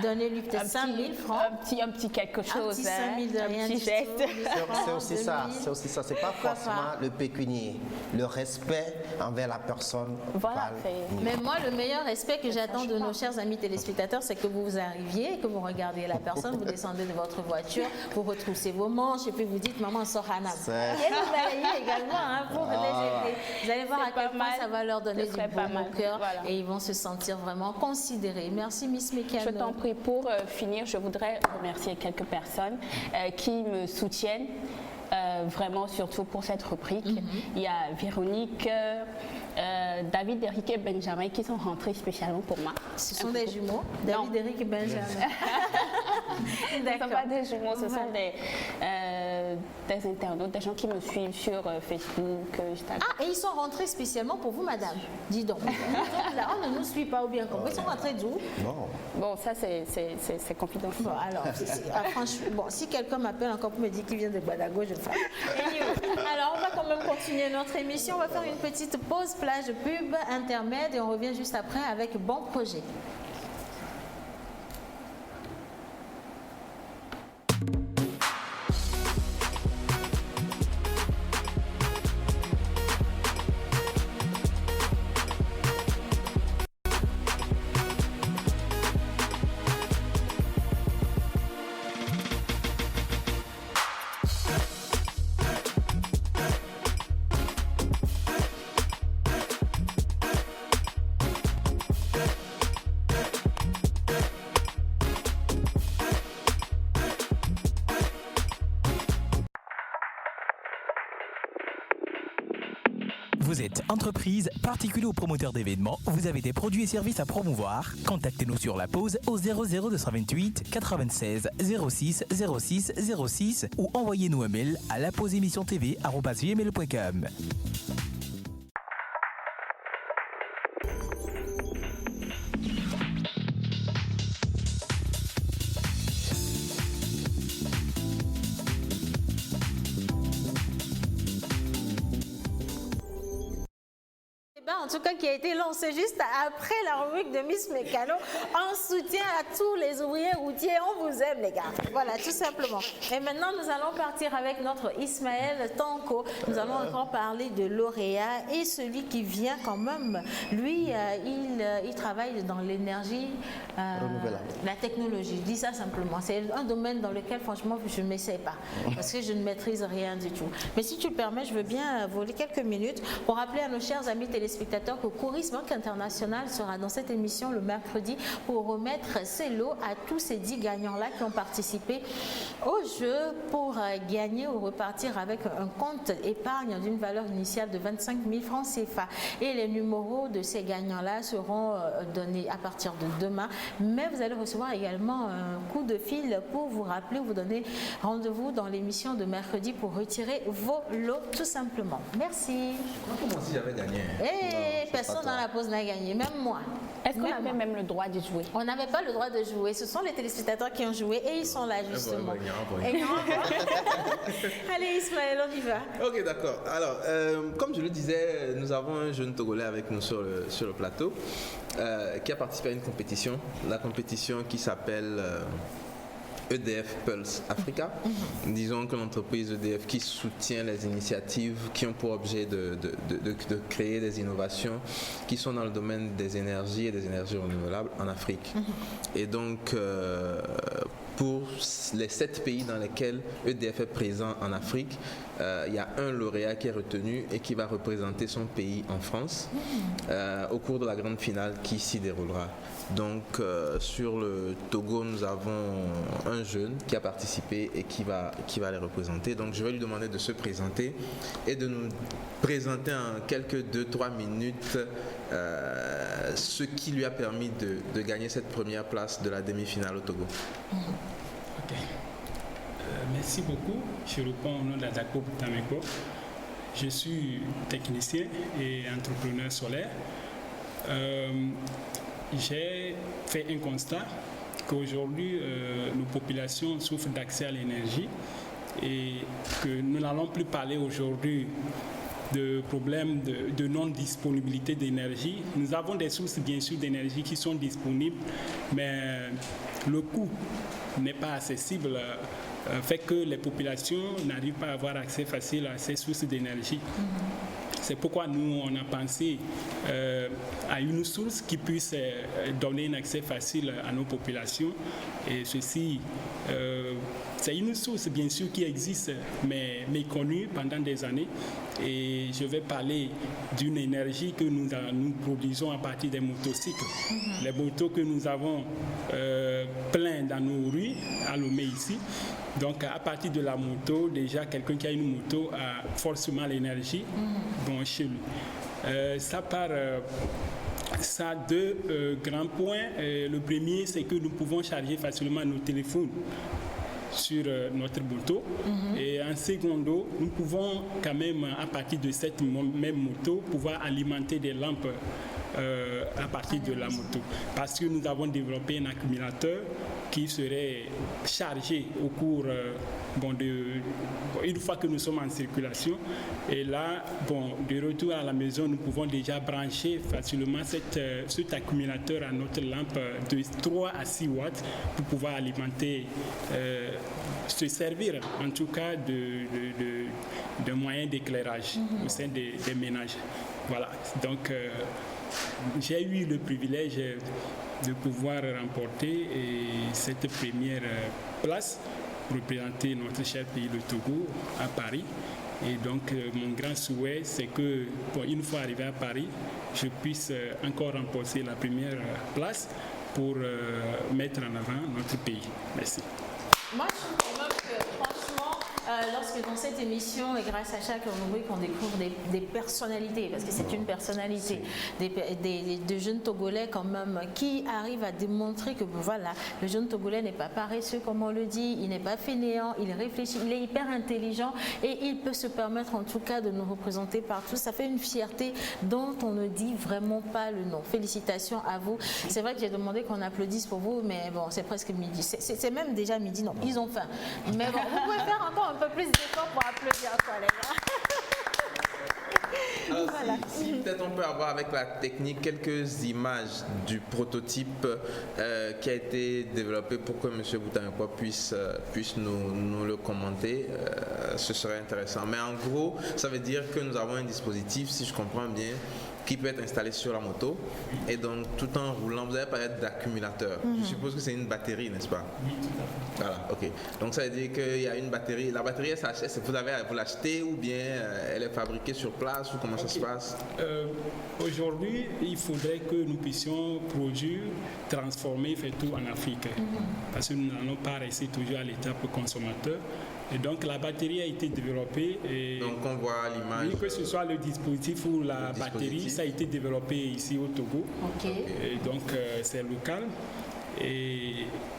donnez-lui peut-être 5 000 francs. Un petit quelque chose. Un petit 5 000 de rien du geste. C'est aussi ça. C'est pas forcément le pécunier. Le respect envers la personne. Voilà. Mais moi, le meilleur respect que j'attends de nos chers amis téléspectateurs, c'est que vous arriviez, que vous regardez la personne, vous descendez de votre voiture, vous retroussez vos manches et puis vous dites, maman, sort Hanam. Également pour les aider. Vous allez voir à quel point ça va leur donner du bon au cœur et ils vont se sentir vraiment considérés. Merci Miss Mécano. Je t'en prie. Pour finir, je voudrais remercier quelques personnes qui me soutiennent. Vraiment, surtout pour cette rubrique. Il y a Véronique, David, Eric et Benjamin qui sont rentrés spécialement pour moi. Ce sont des jumeaux, David, Eric et Benjamin. Ce ne sont pas des jumeaux, ce sont des internautes, des gens qui me suivent sur Facebook, Instagram. Ah, et ils sont rentrés spécialement pour vous, madame. Dis donc. Là, on ne nous suit pas ou bien compris. Ils sont rentrés d'où? Non. Bon, ça, c'est confidentiel. Bon, alors, franchement, bon, si quelqu'un m'appelle encore pour me dire qu'il vient de Badago, je le ferai. Alors, on va quand même continuer notre émission. On va faire une petite pause plage pub intermède et on revient juste après avec Bon Projet. Vous êtes entreprise, particulier ou promoteur d'événements, vous avez des produits et services à promouvoir. Contactez-nous sur la pause au 00228 96 06 06 06 ou envoyez-nous un mail à lapauseémissiontv@gmail.com. En tout cas, qui a été lancé juste après la rubrique de Miss Mécano en soutien à tous les ouvriers routiers. On vous aime, les gars. Voilà, tout simplement. Et maintenant, nous allons partir avec notre Ismaël Tanko. Nous allons encore parler de lauréat et celui qui vient quand même. Lui, il travaille dans l'énergie, la technologie. Je dis ça simplement. C'est un domaine dans lequel, franchement, je ne m'essaie pas parce que je ne maîtrise rien du tout. Mais si tu le permets, je veux bien voler quelques minutes pour rappeler à nos chers amis téléspectateurs que Couris Banque Internationale sera dans cette émission le mercredi pour remettre ses lots à tous ces 10 gagnants-là qui ont participé au jeu pour gagner ou repartir avec un compte épargne d'une valeur initiale de 25 000 francs CFA. Et les numéros de ces gagnants-là seront donnés à partir de demain. Mais vous allez recevoir également un coup de fil pour vous rappeler, vous donner rendez-vous dans l'émission de mercredi pour retirer vos lots tout simplement. Merci. Comment si j'avais gagné? Personne dans la pause n'a gagné, même moi. Est-ce qu'on avait même le droit de jouer? On n'avait pas le droit de jouer. Ce sont les téléspectateurs qui ont joué et ils sont là justement. Allez Ismaël, on y va. Ok, d'accord. Alors, comme je le disais, nous avons un jeune Togolais avec nous sur le plateau. qui a participé à une compétition, la compétition qui s'appelle EDF Pulse Africa. Disons que l'entreprise EDF qui soutient les initiatives qui ont pour objet de créer des innovations qui sont dans le domaine des énergies et des énergies renouvelables en Afrique. Et donc, pour les 7 pays dans lesquels EDF est présent en Afrique, il y a un lauréat qui est retenu et qui va représenter son pays en France au cours de la grande finale qui s'y déroulera. Donc sur le Togo, nous avons un jeune qui a participé et qui va les représenter. Donc je vais lui demander de se présenter et de nous présenter en quelques 2-3 minutes ce qui lui a permis de gagner cette première place de la demi-finale au Togo. Ok. Merci beaucoup. Je réponds au nom d'Adako Butameko. Je suis technicien et entrepreneur solaire. J'ai fait un constat qu'aujourd'hui, nos populations souffrent d'accès à l'énergie et que nous n'allons plus parler aujourd'hui de problèmes de non-disponibilité d'énergie. Nous avons des sources, bien sûr, d'énergie qui sont disponibles, mais le coût n'est pas accessible, fait que les populations n'arrivent pas à avoir accès facile à ces sources d'énergie. C'est pourquoi nous, on a pensé à une source qui puisse donner un accès facile à nos populations. Et ceci, c'est une source, bien sûr, qui existe, mais méconnue pendant des années. Et je vais parler d'une énergie que nous produisons à partir des motocycles. Les motos que nous avons plein dans nos rues, à Lomé ici. Donc, à partir de la moto, déjà, quelqu'un qui a une moto a forcément l'énergie chez lui. Ça a 2 grands points. Le premier, c'est que nous pouvons charger facilement nos téléphones sur notre moto. Et en secondo, nous pouvons quand même, à partir de cette même moto, pouvoir alimenter des lampes à partir de la moto. Parce que nous avons développé un accumulateur qui serait chargé au cours une fois que nous sommes en circulation. Et là, de retour à la maison, nous pouvons déjà brancher facilement cet accumulateur à notre lampe de 3 à 6 watts pour pouvoir alimenter, se servir en tout cas de moyens d'éclairage au sein des ménages. Voilà, donc j'ai eu le privilège de pouvoir remporter cette première place, représenter notre cher pays, le Togo, à Paris. Et donc, mon grand souhait, c'est que, une fois arrivé à Paris, je puisse encore remporter la première place pour mettre en avant notre pays. Merci. Moi, je trouve quand même que, franchement, lorsque dans cette émission, et grâce à chaque rubrique, on découvre des personnalités, parce que c'est une personnalité, des jeunes Togolais quand même, qui arrivent à démontrer que voilà, le jeune Togolais n'est pas paresseux, comme on le dit, il n'est pas fainéant, il réfléchit, il est hyper intelligent et il peut se permettre en tout cas de nous représenter partout. Ça fait une fierté dont on ne dit vraiment pas le nom. Félicitations à vous. C'est vrai que j'ai demandé qu'on applaudisse pour vous, mais bon, c'est presque midi. C'est même déjà midi, non, ils ont faim. Mais bon, vous pouvez faire encore un peu plus d'efforts pour applaudir, quoi, les gars. Alors, voilà. Si peut-être on peut avoir avec la technique quelques images du prototype qui a été développé pour que M. Butameko puisse nous le commenter, ce serait intéressant. Mais en gros, ça veut dire que nous avons un dispositif, si je comprends bien, qui peut être installé sur la moto et donc tout en roulant, vous avez parlé d'accumulateur. Je suppose que c'est une batterie, n'est-ce pas? Oui, tout à fait. Voilà, ok. Donc ça veut dire qu'il y a une batterie. La batterie, elle s'achète, vous l'achetez ou bien elle est fabriquée sur place ou comment ça se passe? Aujourd'hui, il faudrait que nous puissions produire, transformer, faire tout en Afrique. Parce que nous n'allons pas rester toujours à l'étape consommateur. Et donc la batterie a été développée. Et donc on voit l'image. Oui, que ce soit le dispositif ou la batterie, ça a été développé ici au Togo. Et donc c'est local. Et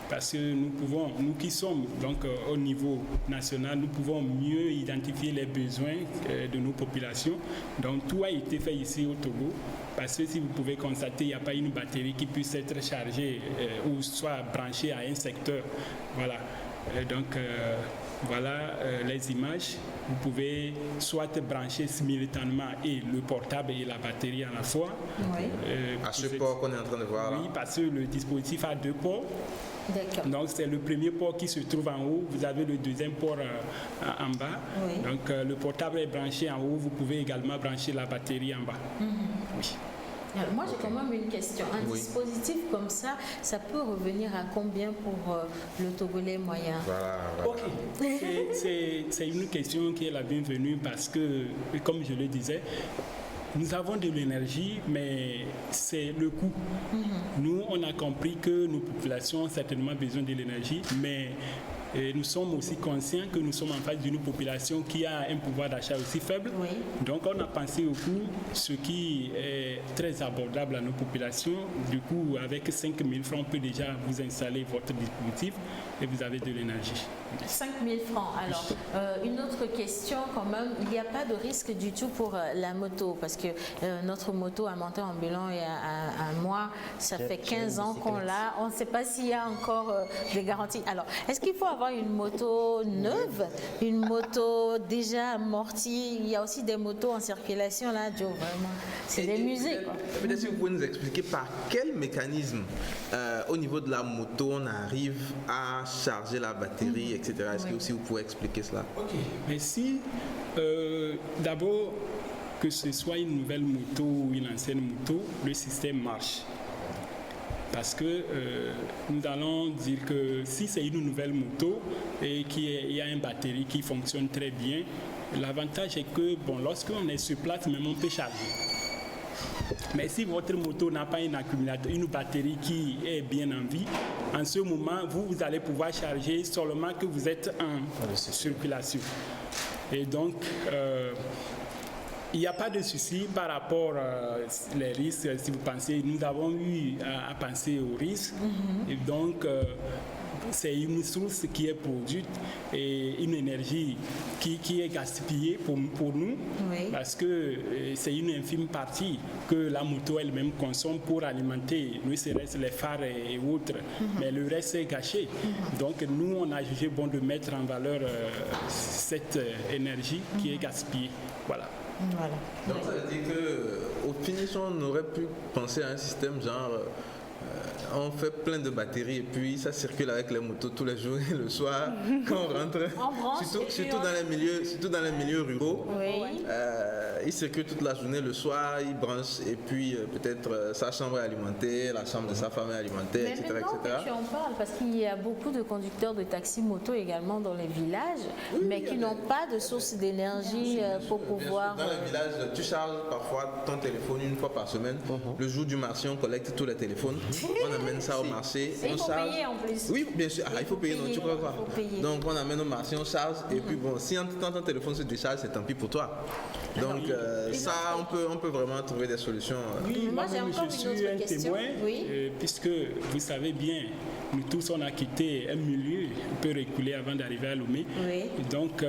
parce que nous qui sommes donc au niveau national, nous pouvons mieux identifier les besoins de nos populations. Donc tout a été fait ici au Togo. Parce que si vous pouvez constater, il n'y a pas une batterie qui puisse être chargée ou soit branchée à un secteur. Voilà. Voilà les images. Vous pouvez soit brancher simultanément et le portable et la batterie à la fois. Oui. À ce port qu'on est en train de voir là. Oui, parce que le dispositif a 2 ports. D'accord. Donc c'est le premier port qui se trouve en haut, vous avez le deuxième port en bas. Oui. Donc le portable est branché en haut, vous pouvez également brancher la batterie en bas. Oui. Alors, moi, j'ai quand même une question. Un dispositif comme ça peut revenir à combien pour le Togolais moyen? Voilà. Ok. C'est une question qui est la bienvenue parce que, comme je le disais, nous avons de l'énergie, mais c'est le coût. Nous, on a compris que nos populations ont certainement besoin de l'énergie, mais nous sommes aussi conscients que nous sommes en face d'une population qui a un pouvoir d'achat aussi faible. Oui. Donc, on a pensé au coût, ce qui est très abordable à nos populations. Du coup, avec 5 000 francs, on peut déjà vous installer votre dispositif et vous avez de l'énergie. 5 000 francs. Alors, une autre question quand même, il n'y a pas de risque du tout pour la moto parce que notre moto à moteur ambulant il y a un mois, ça fait 15 ans qu'on l'a. On ne sait pas s'il y a encore des garanties. Alors, est-ce qu'il faut avoir une moto neuve, une moto déjà amortie? Il y a aussi des motos en circulation là, Joe, vraiment. C'est des musées. Peut-être si vous pouvez nous expliquer par quel mécanisme au niveau de la moto on arrive à charger la batterie, etc. Est-ce que aussi vous pouvez expliquer cela? Ok, merci. D'abord, que ce soit une nouvelle moto ou une ancienne moto, le système marche. Parce que nous allons dire que si c'est une nouvelle moto et qu'il y a une batterie qui fonctionne très bien, l'avantage est que lorsqu'on est sur place, même on peut charger. Mais si votre moto n'a pas un accumulateur, une batterie qui est bien en vie, en ce moment, vous allez pouvoir charger seulement que vous êtes en circulation. Et donc, il n'y a pas de souci par rapport aux risques. Si vous pensez, nous avons eu à penser aux risques. Et donc, c'est une source qui est produite et une énergie qui est gaspillée pour nous, parce que c'est une infime partie que la moto elle-même consomme pour alimenter, ne serait-ce les phares et autres, mais le reste est gâché. Donc nous, on a jugé bon de mettre en valeur cette énergie qui est gaspillée. Voilà. Donc ça veut dire qu'au finish, on aurait pu penser à un système genre... on fait plein de batteries et puis ça circule avec les motos tous les jours et le soir quand on rentre. Surtout dans les milieux ruraux. Il circule toute la journée, le soir il branche et puis peut-être sa chambre est alimentée, la chambre de sa femme est alimentée, etc. Tu en parles parce qu'il y a beaucoup de conducteurs de taxi-moto également dans les villages, mais qui n'ont pas de source d'énergie pour pouvoir... Dans les villages, tu charges parfois ton téléphone une fois par semaine. Le jour du marché, on collecte tous les téléphones. On amène ça au marché. Il faut payer en plus. Oui, bien sûr. Il faut payer, non, tu crois quoi? Donc on amène au marché, on charge. Et puis si en tout temps ton téléphone se décharge, c'est tant pis pour toi. Donc ça, on peut vraiment trouver des solutions. Oui, moi-même je suis un témoin, puisque vous savez bien, nous tous on a quitté un milieu un peu reculé avant d'arriver à Lomé. Donc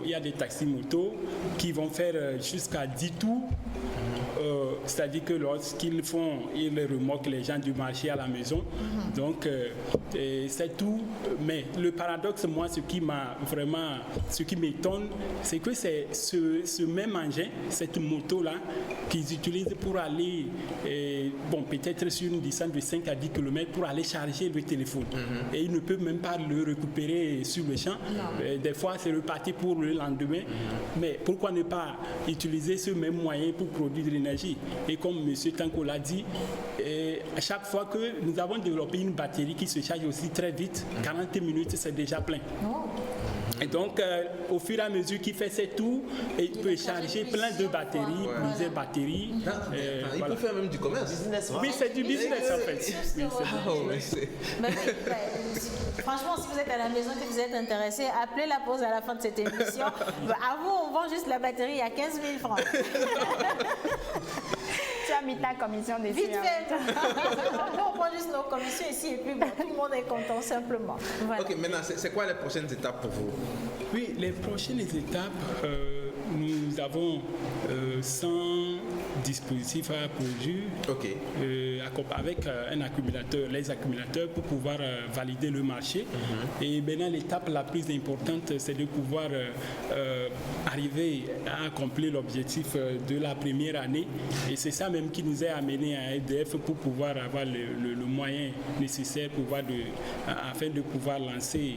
il y a des taxis-motos qui vont faire jusqu'à 10 tours. C'est-à-dire que lorsqu'ils font, ils remorquent les gens du marché à la maison. Donc, c'est tout. Mais le paradoxe, moi, ce qui m'étonne, c'est que c'est ce même engin, cette moto-là, qu'ils utilisent pour aller, peut-être sur une distance de 5 à 10 km pour aller charger le téléphone. Et ils ne peuvent même pas le récupérer sur le champ. Des fois, c'est reparti pour le lendemain. Mais pourquoi ne pas utiliser ce même moyen pour produire de l'énergie? Et comme M. Tanko l'a dit, à chaque fois que nous avons développé une batterie qui se charge aussi très vite, 40 minutes, c'est déjà plein. Et donc, au fur et à mesure qu'il fait ses tours, il peut charger plein de batteries, plusieurs batteries. Il peut faire même du commerce. Oui, c'est du business en fait. Franchement, si vous êtes à la maison et que vous êtes intéressé, appelez la pause à la fin de cette émission. À vous, on vend juste la batterie à 15 000 francs. Tu as mis ta commission dessus. Vite fait. On prend juste nos commissions ici et puis tout le monde est content simplement. Voilà. Ok, maintenant, c'est quoi les prochaines étapes pour vous? Oui, les prochaines étapes, nous avons 100 dispositif à produire Ok. avec un accumulateur, les accumulateurs pour pouvoir valider le marché. Et maintenant, l'étape la plus importante, c'est de pouvoir arriver à accomplir l'objectif de la première année. Et c'est ça même qui nous a amené à EDF pour pouvoir avoir le moyen nécessaire afin de pouvoir lancer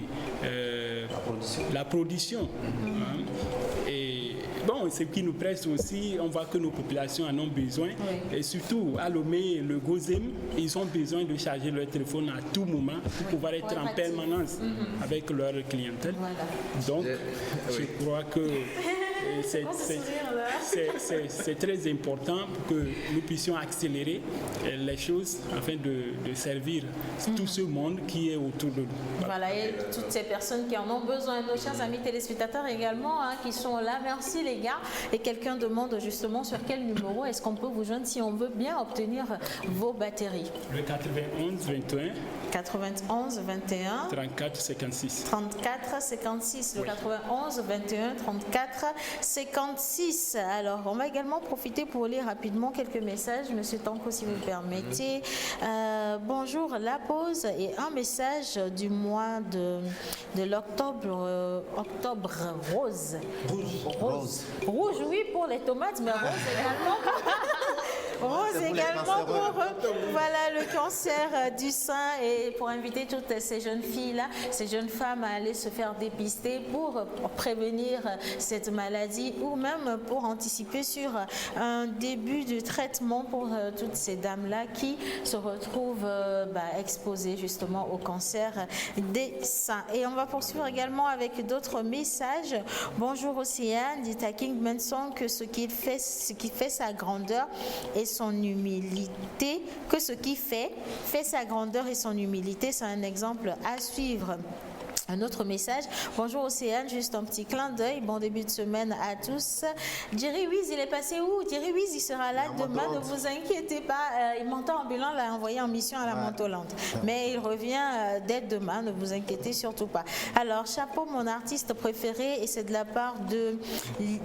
la production. Hein. Et bon, ce qui nous presse aussi, on voit que nos populations en ont besoin. Et surtout, à Lomé, le Gozem, ils ont besoin de charger leur téléphone à tout moment pour pouvoir être en permanence avec leur clientèle. Donc, je crois que c'est très important pour que nous puissions accélérer les choses afin de servir tout ce monde qui est autour de nous. Voilà, et toutes ces personnes qui en ont besoin. Nos chers amis téléspectateurs également, qui sont là. Merci les gars. Et quelqu'un demande justement sur quel numéro est-ce qu'on peut vous joindre si on veut bien obtenir vos batteries. Le 91 21 91 21 34 56. 34 56. Le 91 21 34 56. Alors, on va également profiter pour lire rapidement quelques messages. Monsieur Tanko, si vous le permettez. Bonjour, la pause et un message du mois de l'octobre. Octobre rose. Rouge, oui, pour les tomates, mais rose également. Rose également pour voilà, le cancer du sein et pour inviter toutes ces jeunes filles-là, ces jeunes femmes à aller se faire dépister pour prévenir cette maladie ou même pour anticiper sur un début de traitement pour toutes ces dames-là qui se retrouvent exposées justement au cancer des seins. Et on va poursuivre également avec d'autres messages. Bonjour Océane, dit à King Manson que ce qui fait sa grandeur et son humilité, que ce qui fait sa grandeur et son humilité, c'est un exemple à suivre. Un autre message. Bonjour Océane, juste un petit clin d'œil. Bon début de semaine à tous. Jerry Wiz, il est passé où? Jerry Wiz, il sera là demain, ne vous inquiétez pas. Il monte ambulant, l'a envoyé en mission à la Montolande. Mais il revient dès demain, ne vous inquiétez surtout pas. Alors, chapeau, mon artiste préféré, et c'est de la part de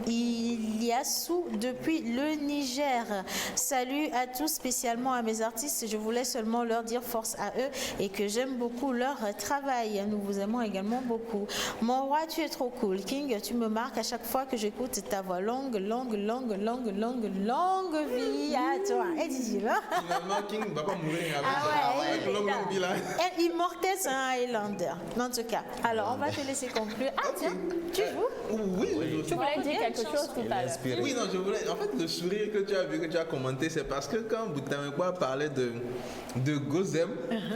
Iliassou depuis le Niger. Salut à tous, spécialement à mes artistes. Je voulais seulement leur dire force à eux et que j'aime beaucoup leur travail. Nous vous aimons également beaucoup. Mon roi, tu es trop cool. King, tu me marques à chaque fois que j'écoute ta voix. Longue vie à toi. Et dis là. Finalement, King ne va pas mourir avec longue vie là. Immortel, c'est un Highlander. En tout cas. Alors, on va te laisser conclure. Ah tiens, tu joues? Oui, tu voulais dire quelque chose tout à l'heure. Oui, non, je voulais. En fait, le sourire que tu as vu, que tu as commenté, c'est parce que quand Boutamekwa parlait de Gozem,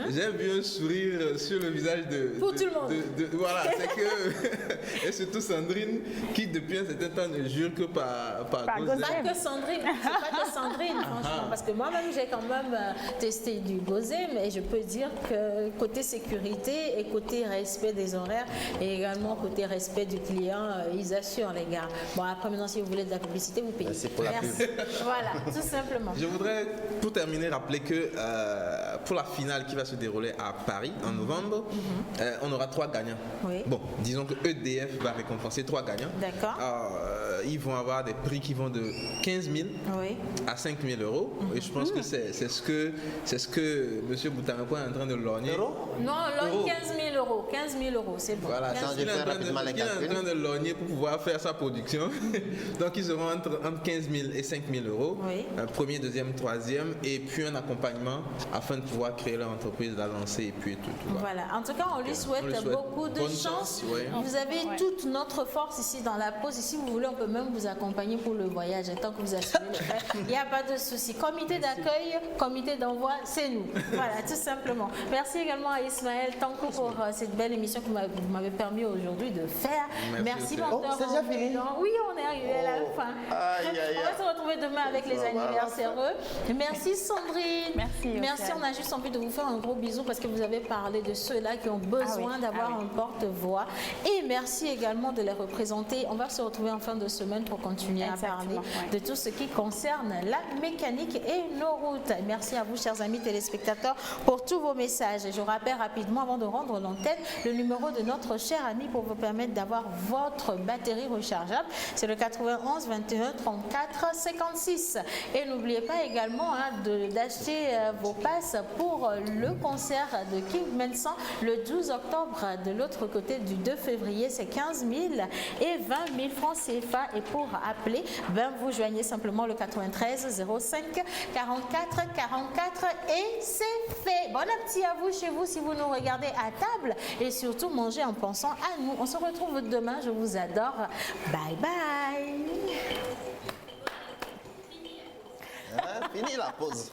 j'ai vu un sourire sur le visage pour tout le monde. Voilà, c'est que. Et surtout Sandrine, qui depuis un certain temps ne jure que par Gozem. Pas que Sandrine, c'est pas que Sandrine, franchement, parce que moi-même j'ai quand même testé du Gozem et je peux dire que côté sécurité et côté respect des horaires et également côté respect du client, ils assurent les gars. Bon, après maintenant, si vous voulez de la publicité, vous payez. Merci pour la pub. Voilà, tout simplement. Je voudrais, pour terminer, rappeler que pour la finale qui va se dérouler à Paris en novembre, on aura 3 gagnants. Oui. Bon, disons que EDF va récompenser 3 gagnants. D'accord. Ils vont avoir des prix qui vont de 15 000 à 5 000 euros. Et je pense que c'est ce que M. Boutamekwa est en train de lorgner. Non, lorgne 15 000 euros. 15 000 euros, c'est bon. Voilà, il est en train de lorgner pour pouvoir faire sa production. Donc, ils seront entre 15 000 et 5 000 euros. Oui. Premier, deuxième, troisième. Et puis un accompagnement afin de pouvoir créer leur entreprise, la lancer et puis tout. Voilà. En tout cas, on lui souhaite beaucoup de chance. Vous avez toute notre force ici dans la pause. Et si vous voulez, on peut même vous accompagner pour le voyage. Tant que vous assumez le fait, il n'y a pas de souci. Comité d'accueil, comité d'envoi, c'est nous. Voilà, tout simplement. Merci également à Ismaël Tanko pour cette belle émission que vous m'avez permis aujourd'hui de faire. Merci menteur. C'est déjà fini? Oui, on est arrivé à la fin. On va se retrouver demain avec les anniversaires. Merci Sandrine. Merci. On a juste envie de vous faire un gros bisou parce que vous avez parlé de ceux-là qui ont besoin d'avoir un porte-voix. Et merci également de les représenter. On va se retrouver en fin de semaine pour continuer à parler de tout ce qui concerne la mécanique et nos routes. Merci à vous, chers amis téléspectateurs, pour tous vos messages. Et je rappelle rapidement, avant de rendre l'antenne, antenne le numéro de notre cher ami pour vous permettre d'avoir votre batterie rechargeable. C'est le 91 21 34 56. Et n'oubliez pas également d'acheter vos passes pour le concert de King Mensan le 12 octobre. De l'autre côté du 2 février, c'est 15 000 et 20 000 francs CFA. Et pour appeler, vous joignez simplement le 93 05 44 44 et c'est fait. Bon appétit à vous chez vous si vous nous regardez à table et surtout mangez en pensant à nous. On se retrouve demain. Je vous adore. Bye bye. Fini la pause.